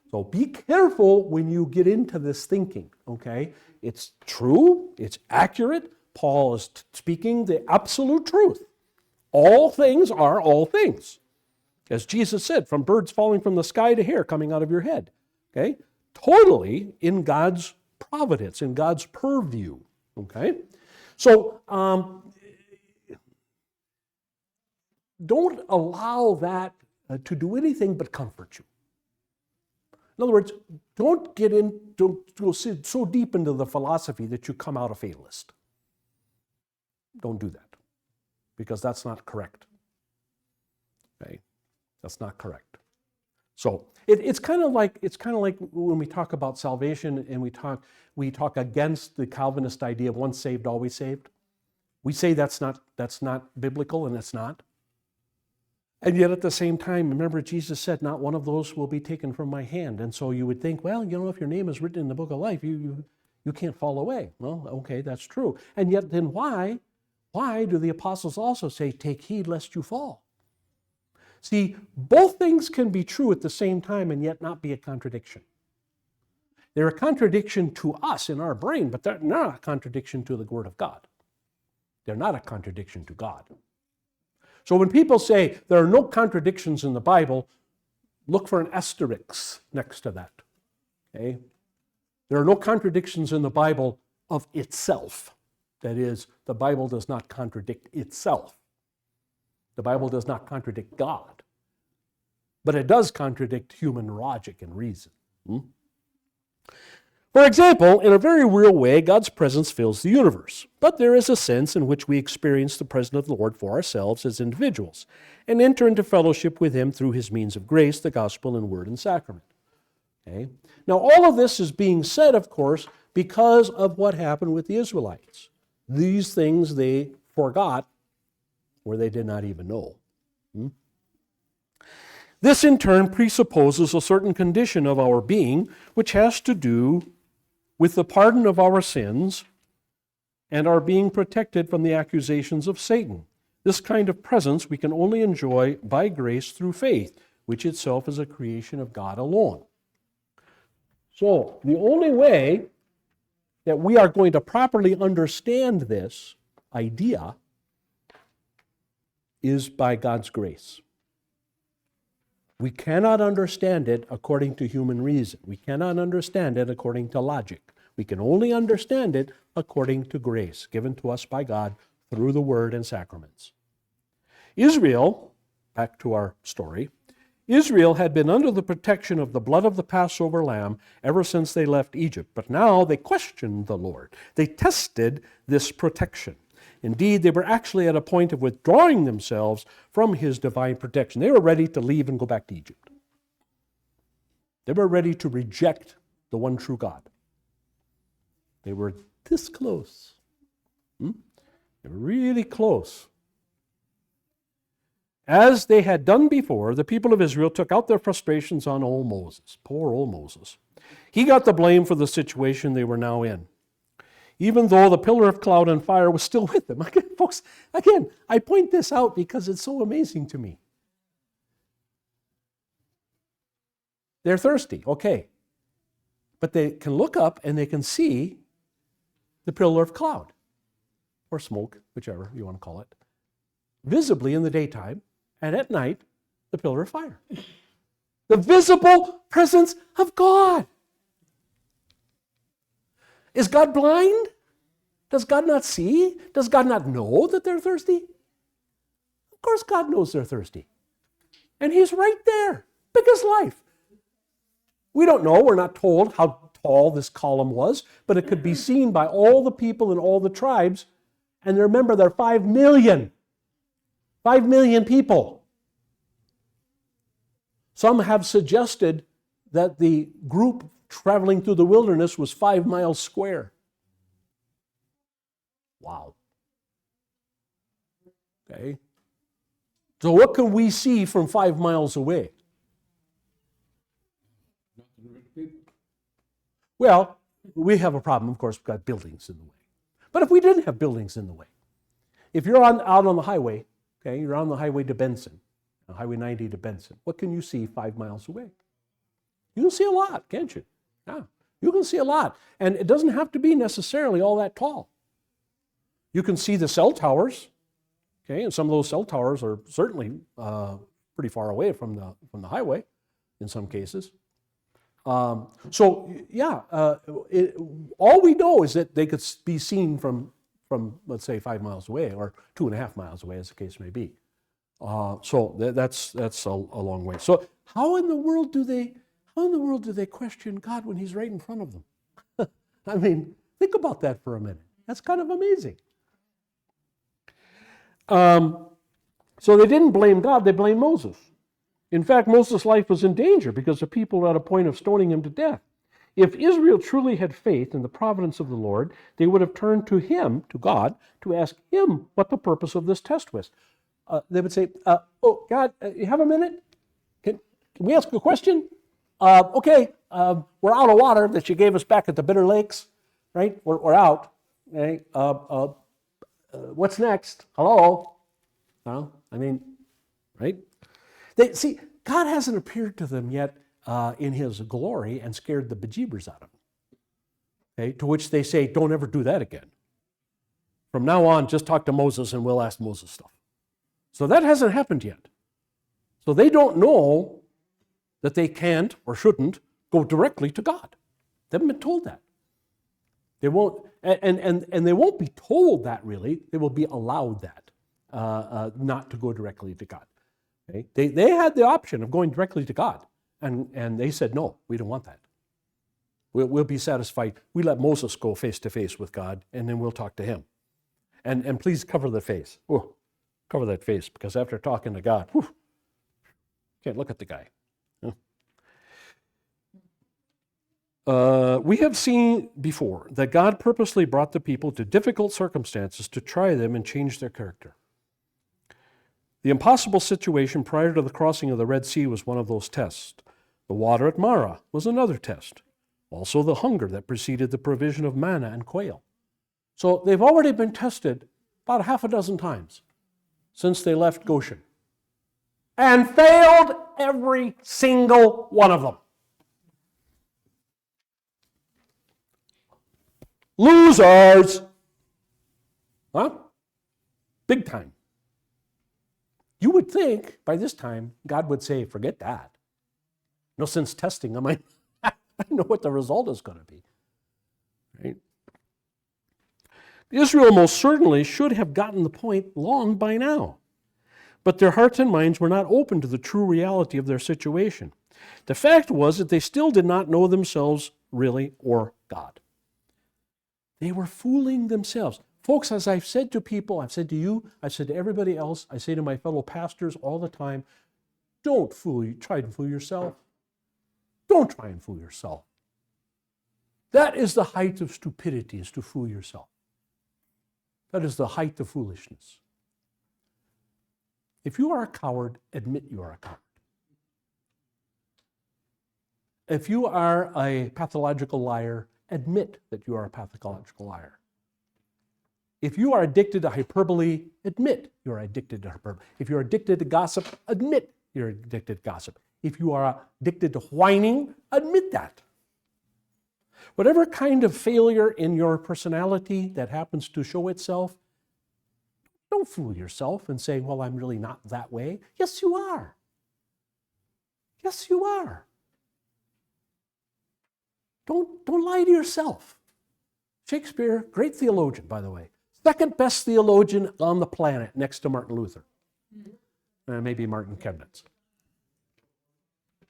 So be careful when you get into this thinking, okay? It's true, it's accurate. Paul is speaking the absolute truth. All things are all things. As Jesus said, from birds falling from the sky to hair coming out of your head, okay? Totally in God's providence, in God's purview, okay? So don't allow that to do anything but comfort you. In other words, don't go so deep into the philosophy that you come out a fatalist. Don't do that, because that's not correct. Okay? That's not correct. So it's kind of like when we talk about salvation and we talk against the Calvinist idea of once saved, always saved. We say that's not biblical, and it's not. And yet at the same time, remember Jesus said, not one of those will be taken from my hand. And so you would think, well, if your name is written in the book of life, you can't fall away. Well, okay, that's true. And yet then why do the apostles also say, take heed lest you fall? See, both things can be true at the same time and yet not be a contradiction. They're a contradiction to us in our brain, but they're not a contradiction to the Word of God. They're not a contradiction to God. So when people say there are no contradictions in the Bible, look for an asterisk next to that. Okay? There are no contradictions in the Bible of itself. That is, the Bible does not contradict itself. The Bible does not contradict God. But it does contradict human logic and reason. For example, in a very real way, God's presence fills the universe. But there is a sense in which we experience the presence of the Lord for ourselves as individuals and enter into fellowship with Him through His means of grace, the gospel and word and sacrament. Okay? Now, all of this is being said, of course, because of what happened with the Israelites. These things they forgot or they did not even know. This in turn presupposes a certain condition of our being, which has to do with the pardon of our sins and our being protected from the accusations of Satan, This kind of presence we can only enjoy by grace through faith, which itself is a creation of God alone. So, the only way that we are going to properly understand this idea is by God's grace. We cannot understand it according to human reason. We cannot understand it according to logic. We can only understand it according to grace given to us by God through the Word and sacraments. Israel, back to our story, Israel had been under the protection of the blood of the Passover lamb ever since they left Egypt, but now they questioned the Lord. They tested this protection. Indeed, they were actually at a point of withdrawing themselves from his divine protection. They were ready to leave and go back to Egypt. They were ready to reject the one true God. They were this close. They were really close. As they had done before, the people of Israel took out their frustrations on old Moses. Poor old Moses. He got the blame for the situation they were now in, even though the pillar of cloud and fire was still with them. Again, folks, I point this out because it's so amazing to me. They're thirsty, okay. But they can look up and they can see the pillar of cloud, or smoke, whichever you want to call it, visibly in the daytime, and at night, the pillar of fire. The visible presence of God. Is God blind? Does God not see? Does God not know that they're thirsty? Of course God knows they're thirsty. And he's right there, big as life. We don't know, we're not told how tall this column was, but it could be seen by all the people in all the tribes. And remember, there are 5 million. 5 million people. Some have suggested that the group traveling through the wilderness was 5 miles square. Wow. Okay. So what can we see from 5 miles away? Well, we have a problem, of course, we've got buildings in the way. But if we didn't have buildings in the way, if you're out on the highway, okay, you're on the highway to Benson, Highway 90 to Benson, what can you see 5 miles away? You can see a lot, can't you? Yeah, you can see a lot. And it doesn't have to be necessarily all that tall. You can see the cell towers, okay, and some of those cell towers are certainly pretty far away from the highway in some cases. All we know is that they could be seen from let's say 5 miles away, or 2.5 miles away, as the case may be. That's a long way. So how in the world do they question God when he's right in front of them? I mean, think about that for a minute. That's kind of amazing. So they didn't blame God, they blamed Moses. In fact, Moses' life was in danger because the people were at a point of stoning him to death. If Israel truly had faith in the providence of the Lord, they would have turned to him, to God, to ask him what the purpose of this test was. They would say, oh, God, you have a minute? Can we ask a question? Okay, we're out of water that you gave us back at the Bitter Lakes, right? We're out. Okay? What's next? Hello? No? I mean, right? See, God hasn't appeared to them yet in his glory and scared the bejeebers out of them. Okay? To which they say, don't ever do that again. From now on, just talk to Moses and we'll ask Moses stuff. So that hasn't happened yet. So they don't know that they can't or shouldn't go directly to God. They haven't been told that. They won't, and they won't be told that really. They will be allowed that, not to go directly to God. Okay? They had the option of going directly to God, and they said, no, we don't want that. We'll be satisfied. We let Moses go face to face with God, and then we'll talk to him. And please cover the face. Oh, cover that face, because after talking to God, can't look at the guy. We have seen before that God purposely brought the people to difficult circumstances to try them and change their character. The impossible situation prior to the crossing of the Red Sea was one of those tests. The water at Marah was another test. Also the hunger that preceded the provision of manna and quail. So they've already been tested about 6 times. since they left Goshen. And failed every single one of them. Losers! Huh? Big time. You would think by this time God would say, forget that. No sense testing them. I know what the result is going to be. Right? Israel most certainly should have gotten the point long by now. But their hearts and minds were not open to the true reality of their situation. The fact was that they still did not know themselves really or God. They were fooling themselves. Folks, as I've said to people, I've said to you, I've said to everybody else, I say to my fellow pastors all the time, don't try and fool yourself. Don't try and fool yourself. That is the height of stupidity, is to fool yourself. That is the height of foolishness. If you are a coward, admit you are a coward. If you are a pathological liar, admit that you are a pathological liar. If you are addicted to hyperbole, admit you're addicted to hyperbole. If you're addicted to gossip, admit you're addicted to gossip. If you are addicted to whining, admit that. Whatever kind of failure in your personality that happens to show itself, don't fool yourself and say, well, I'm really not that way. Yes, you are. Yes, you are. Don't lie to yourself. Shakespeare, great theologian, by the way. Second best theologian on the planet next to Martin Luther. Maybe Martin Chemnitz.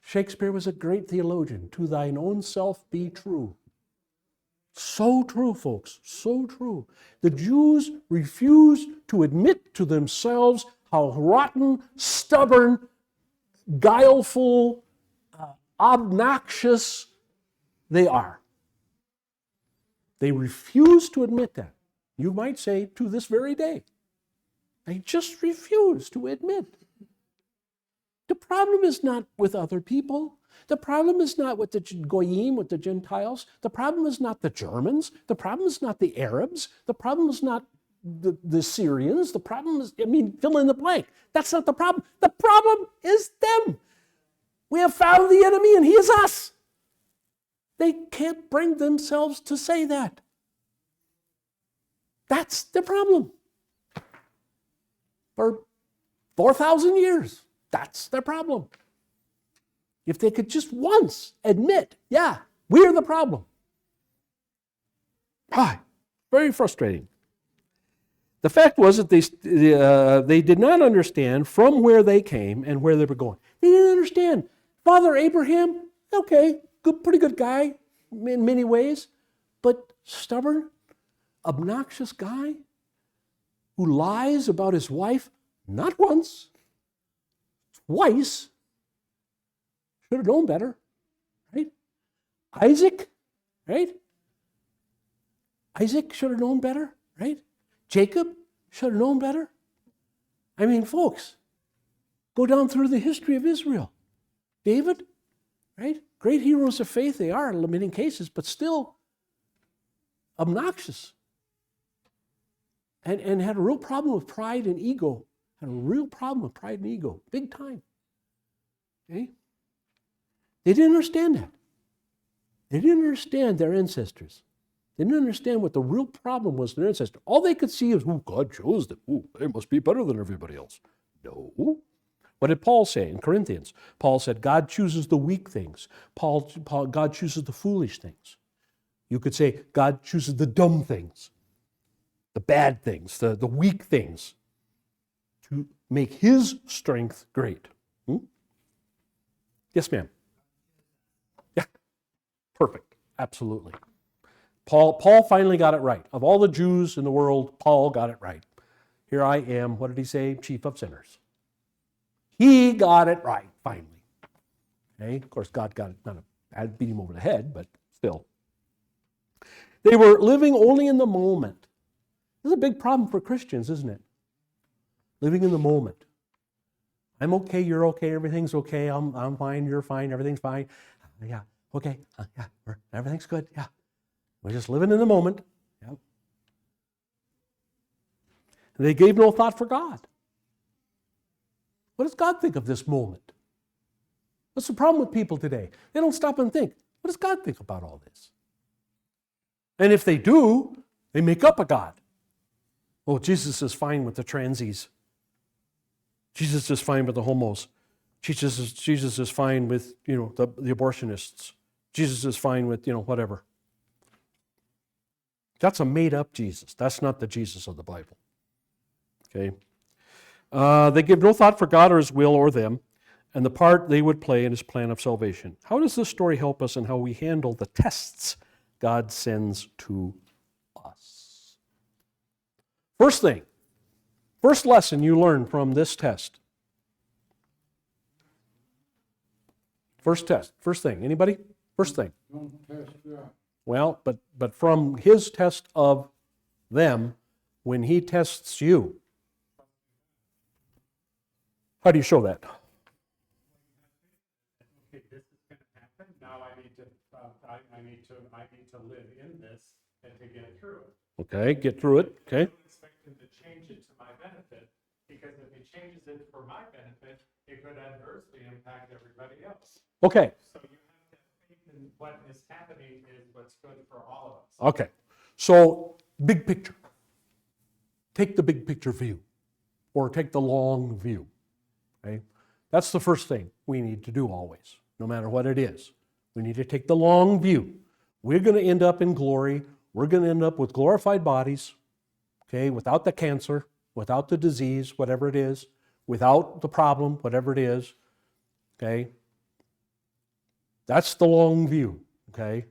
Shakespeare was a great theologian. To thine own self be true. So true, folks, so true. The Jews refused to admit to themselves how rotten, stubborn, guileful, obnoxious they are. They refuse to admit that. You might say to this very day. They just refuse to admit. The problem is not with other people. The problem is not with the Goyim, with the Gentiles. The problem is not the Germans. The problem is not the Arabs. The problem is not the Syrians. The problem is, fill in the blank. That's not the problem. The problem is them. We have found the enemy and he is us. They can't bring themselves to say that. That's the problem. For 4,000 years, that's their problem. If they could just once admit, yeah, we're the problem. Very frustrating. The fact was that they did not understand from where they came and where they were going. They didn't understand. Father Abraham, okay, pretty good guy in many ways, but stubborn, obnoxious guy who lies about his wife, not once, twice. Should have known better, right? Isaac, right? Isaac should have known better, right? Jacob should have known better. Folks, go down through the history of Israel. David, right? Great heroes of faith they are in many cases, but still obnoxious. And had a real problem with pride and ego. Had a real problem with pride and ego, big time. Okay? They didn't understand that. They didn't understand their ancestors. They didn't understand what the real problem was in their ancestors. All they could see is, God chose them. They must be better than everybody else. No. What did Paul say in Corinthians? Paul said, God chooses the weak things. God chooses the foolish things. You could say, God chooses the dumb things, the bad things, the weak things, to make his strength great. Yes, ma'am. Yeah, perfect. Absolutely. Paul finally got it right. Of all the Jews in the world, Paul got it right. Here I am, what did he say? Chief of sinners. He got it right, finally. Okay? Of course, God got it, I'd beat him over the head, but still. They were living only in the moment. This is a big problem for Christians, isn't it? Living in the moment. I'm okay, you're okay, everything's okay, I'm fine, you're fine, everything's fine. Yeah, okay, everything's good, yeah. We're just living in the moment. Yep. They gave no thought for God. What does God think of this moment? What's the problem with people today? They don't stop and think, what does God think about all this? And if they do, they make up a God. Oh, Jesus is fine with the transies. Jesus is fine with the homos. Jesus is fine with, the abortionists. Jesus is fine with, whatever. That's a made-up Jesus. That's not the Jesus of the Bible. Okay? They give no thought for God or His will or them, and the part they would play in His plan of salvation. How does this story help us in how we handle the tests God sends to us? First thing, first lesson you learn from this test. First thing. Anybody? First thing. Don't test God. Well, but from His test of them, when He tests you, how do you show that? Okay, this is going to happen. Now I need to live in this and to get through it. Okay, get through it. Okay. I don't expect Him to change it to my benefit, because if He changes it for my benefit, it could adversely impact everybody else. Okay. So you have to think in what is happening is what's good for all of us. Okay. So, big picture. Take the big picture view, or take the long view. Okay? That's the first thing we need to do always, no matter what it is. We need to take the long view. We're going to end up in glory. We're going to end up with glorified bodies, okay, without the cancer, without the disease, whatever it is, without the problem, whatever it is, okay? That's the long view, okay?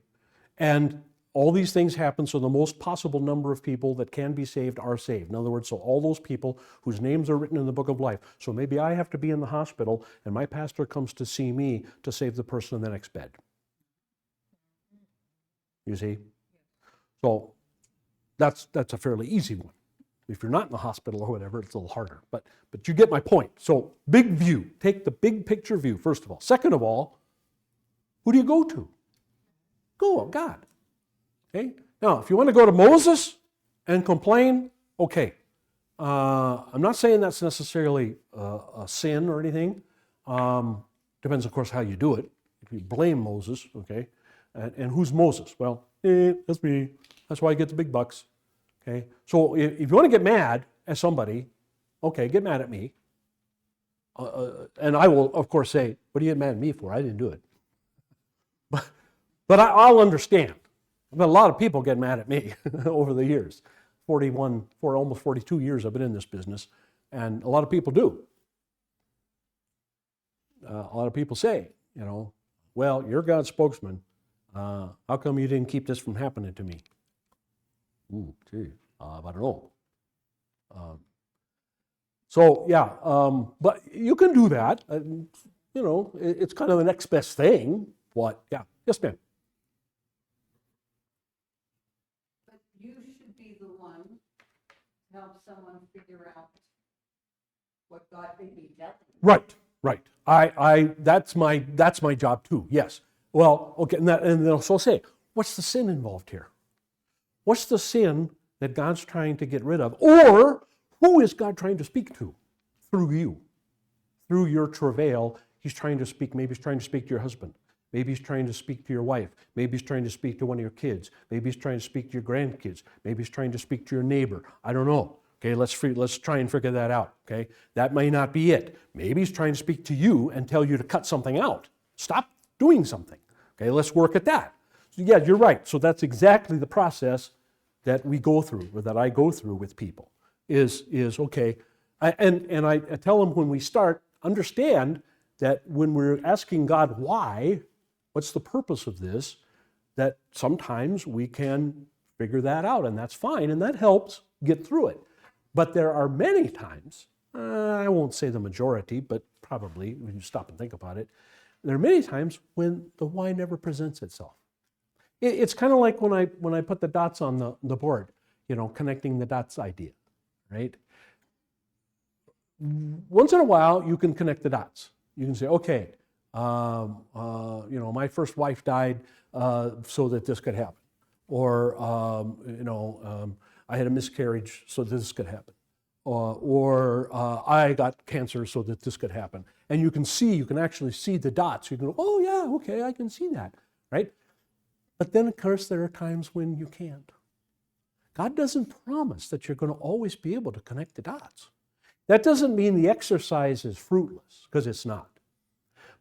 And all these things happen so the most possible number of people that can be saved are saved. In other words, so all those people whose names are written in the book of life. So maybe I have to be in the hospital and my pastor comes to see me to save the person in the next bed. You see? So that's a fairly easy one. If you're not in the hospital or whatever, it's a little harder. But you get my point. So big view. Take the big picture view, first of all. Second of all, who do you go to? Go to God. Okay? Now, if you want to go to Moses and complain, okay. I'm not saying that's necessarily a sin or anything. Depends, of course, how you do it. If you blame Moses, okay. And who's Moses? Well, that's me. That's why I get the big bucks. Okay. So if you want to get mad at somebody, okay, get mad at me. And I will, of course, say, what do you get mad at me for? I didn't do it. But I'll understand. I've had a lot of people get mad at me over the years. Almost 42 years I've been in this business, and a lot of people do. A lot of people say, well, you're God's spokesman. How come you didn't keep this from happening to me? Ooh, gee, I don't know. But you can do that. It's kind of the next best thing. What? Yeah. Yes, ma'am. But you should be the one to help someone figure out what God may be telling you. Right. That's my job too. Yes. Well, okay, and they'll also say, what's the sin involved here? What's the sin that God's trying to get rid of? Or who is God trying to speak to? Through you. Through your travail, He's trying to speak. Maybe He's trying to speak to your husband. Maybe He's trying to speak to your wife. Maybe He's trying to speak to one of your kids. Maybe He's trying to speak to your grandkids. Maybe He's trying to speak to your neighbor. I don't know. Okay, let's try and figure that out. Okay, that may not be it. Maybe He's trying to speak to you and tell you to cut something out. Stop doing something. Okay, let's work at that. So yeah, you're right. So that's exactly the process that we go through, or that I go through with people. Is okay, and I tell them when we start, understand that when we're asking God why, what's the purpose of this, that sometimes we can figure that out, and that's fine, and that helps get through it. But there are many times, I won't say the majority, but probably when you stop and think about it, there are many times when the why never presents itself. It's kind of like when I put the dots on the board, connecting the dots idea, right? Once in a while, you can connect the dots. You can say, okay, my first wife died so that this could happen. Or, I had a miscarriage so this could happen. I got cancer so that this could happen. And you can actually see the dots. You can go, oh yeah, okay, I can see that, right? But then, of course, there are times when you can't. God doesn't promise that you're going to always be able to connect the dots. That doesn't mean the exercise is fruitless, because it's not.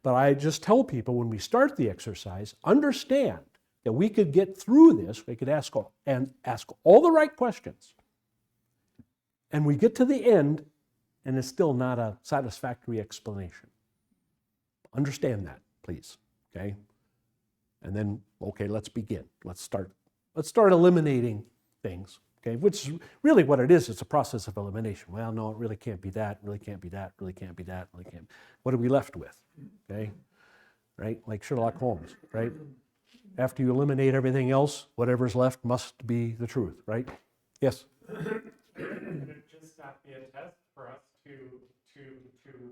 But I just tell people when we start the exercise, understand that we could get through this, we could ask all the right questions, and we get to the end, and it's still not a satisfactory explanation. Understand that, please, okay? And then, okay, let's begin. Let's start eliminating things, okay? Which is really what it is. It's a process of elimination. Well, no, it really can't be that, really can't be that, really can't be that, really can't. What are we left with, okay? Right? Like Sherlock Holmes, right? After you eliminate everything else, whatever's left must be the truth, right? Yes? Could it just not be a test for us to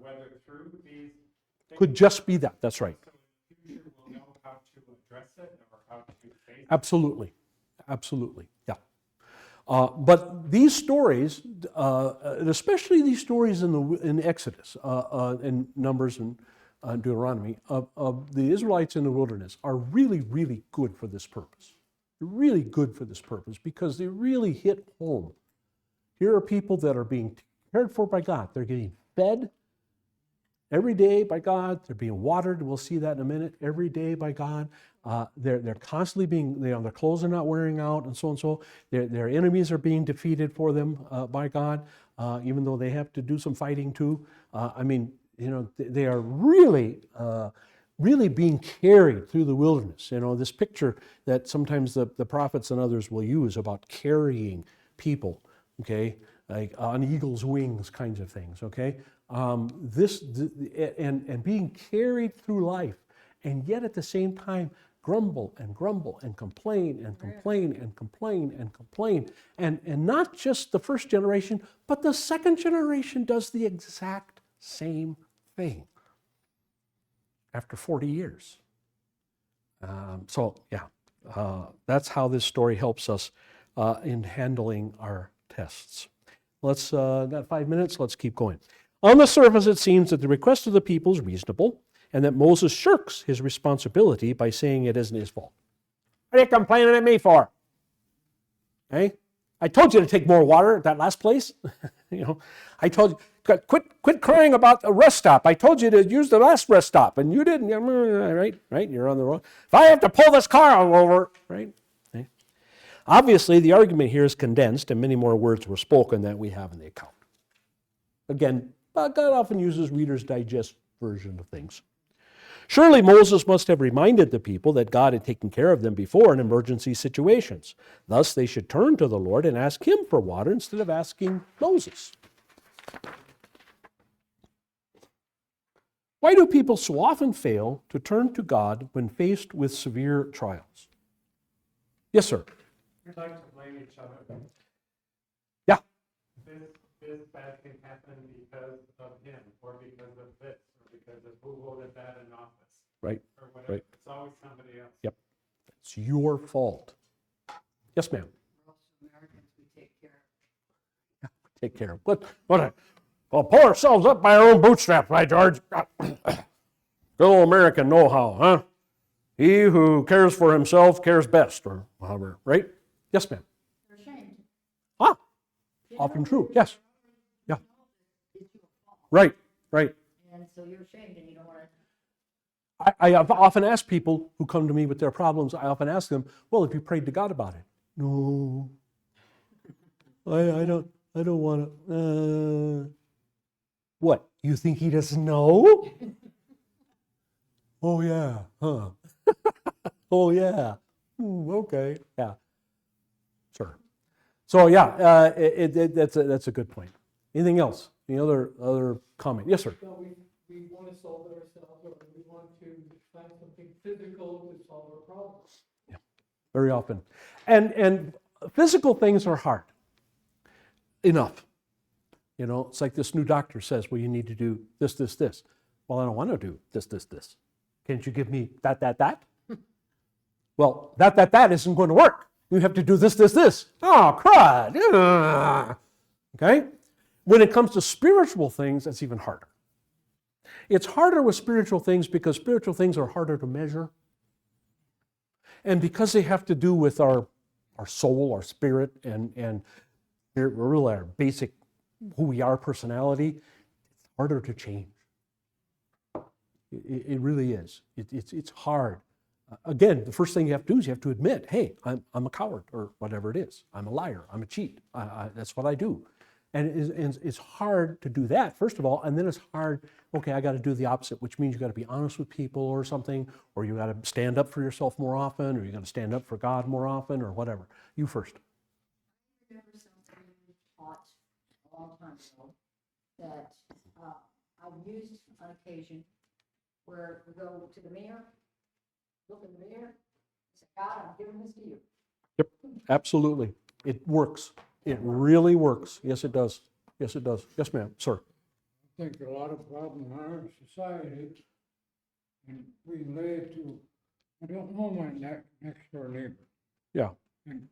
weather through these things? Could just be that, that's right. So in the future we'll know how to address it or how to face it? Absolutely, absolutely, yeah. But these stories, and especially these stories in Exodus, in Numbers and Deuteronomy, of the Israelites in the wilderness are really, really good for this purpose. They're really good for this purpose because they really hit home. Here are people that are being cared for by God. They're getting fed every day by God. They're being watered. We'll see that in a minute. Every day by God. They're constantly being, their clothes are not wearing out, and so and so. Their enemies are being defeated for them by God, even though they have to do some fighting too. They are really, really being carried through the wilderness. This picture that sometimes the prophets and others will use about carrying people, okay, like on eagle's wings kinds of things, okay? And being carried through life, and yet at the same time grumble and grumble and complain and complain and complain and complain. And not just the first generation, but the second generation does the exact same thing after 40 years. That's how this story helps us in handling our tests. Let's got 5 minutes, let's keep going. On the surface, it seems that the request of the people is reasonable and that Moses shirks his responsibility by saying it isn't his fault. What are you complaining at me for? Hey, I told you to take more water at that last place. I told you, quit crying about the rest stop. I told you to use the last rest stop, and you didn't. Right? You're on the road. If I have to pull this car over, right? Okay. Obviously, the argument here is condensed, and many more words were spoken than we have in the account. Again, God often uses Reader's Digest version of things. Surely Moses must have reminded the people that God had taken care of them before in emergency situations. Thus, they should turn to the Lord and ask him for water instead of asking Moses. Why do people so often fail to turn to God when faced with severe trials? Yes, sir. We'd like to blame each other. Yeah. This bad thing happened because of him, or because of this, or because of who voted that in office. Right. Or whatever. Right. It's always somebody else. Yep. It's your fault. Yes, ma'am. We're also Americans, we take care of. Yeah, take care of. We'll pull ourselves up by our own bootstraps, right, George? Good old American know-how, huh? He who cares for himself cares best, or however, right? Yes, ma'am. They're ashamed. Ah, often true. Yes. Yeah. Right. And so you're ashamed and you don't want to. I have often asked people who come to me with their problems, I often ask them, well, have you prayed to God about it? No. I don't want to. What? You think he doesn't know? Oh, yeah. Huh. Oh, yeah. Okay. Yeah. Sure. So, yeah, that's a good point. Anything else? Any other comment? Yes, sir. No, we want to solve it ourselves, or we want to find something physical to solve our problems. Yeah, very often. And physical things are hard enough. It's like this new doctor says, well, you need to do this, this, this. Well, I don't want to do this, this, this. Can't you give me that? Well, that isn't going to work. You have to do this, this, this. Oh, crud. Okay? When it comes to spiritual things, that's even harder. It's harder with spiritual things because spiritual things are harder to measure. And because they have to do with our soul, our spirit, and really our basic who we are, personality, it's harder to change. It really is. It's hard. Again, the first thing you have to do is you have to admit, hey, I'm a coward, or whatever it is. I'm a liar. I'm a cheat. That's what I do. And it's hard to do that, first of all, and then it's hard, okay, I got to do the opposite, which means you got to be honest with people or something, or you got to stand up for yourself more often, or you got to stand up for God more often, or whatever. You first. I remember something taught a long time ago that I've used on occasion where we go to the mirror, look in the mirror, say, God, I'm giving this to you. Yep, absolutely. It works. It really works. Yes, it does. Yes, it does. Yes, ma'am. Sir. I think a lot of problem in our society, and we lay it to, I don't know my next door neighbor, Yeah, and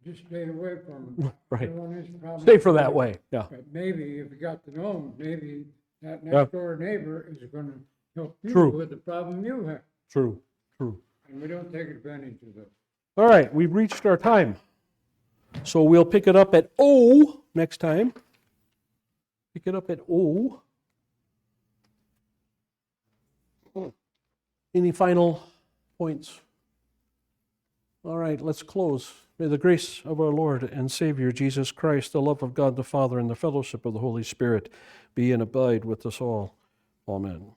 just stay away from them. right. Everyone has problems. Safer that way. Yeah. But maybe if you got to know them, maybe that Yeah. next door neighbor is gonna help you True. with the problem you have, True. True. and we don't take advantage of that. All right, we've reached our time. So we'll pick it up at O next time. Pick it up at O. Any final points? All right, let's close. May the grace of our Lord and Savior Jesus Christ, the love of God the Father, and the fellowship of the Holy Spirit be and abide with us all. Amen.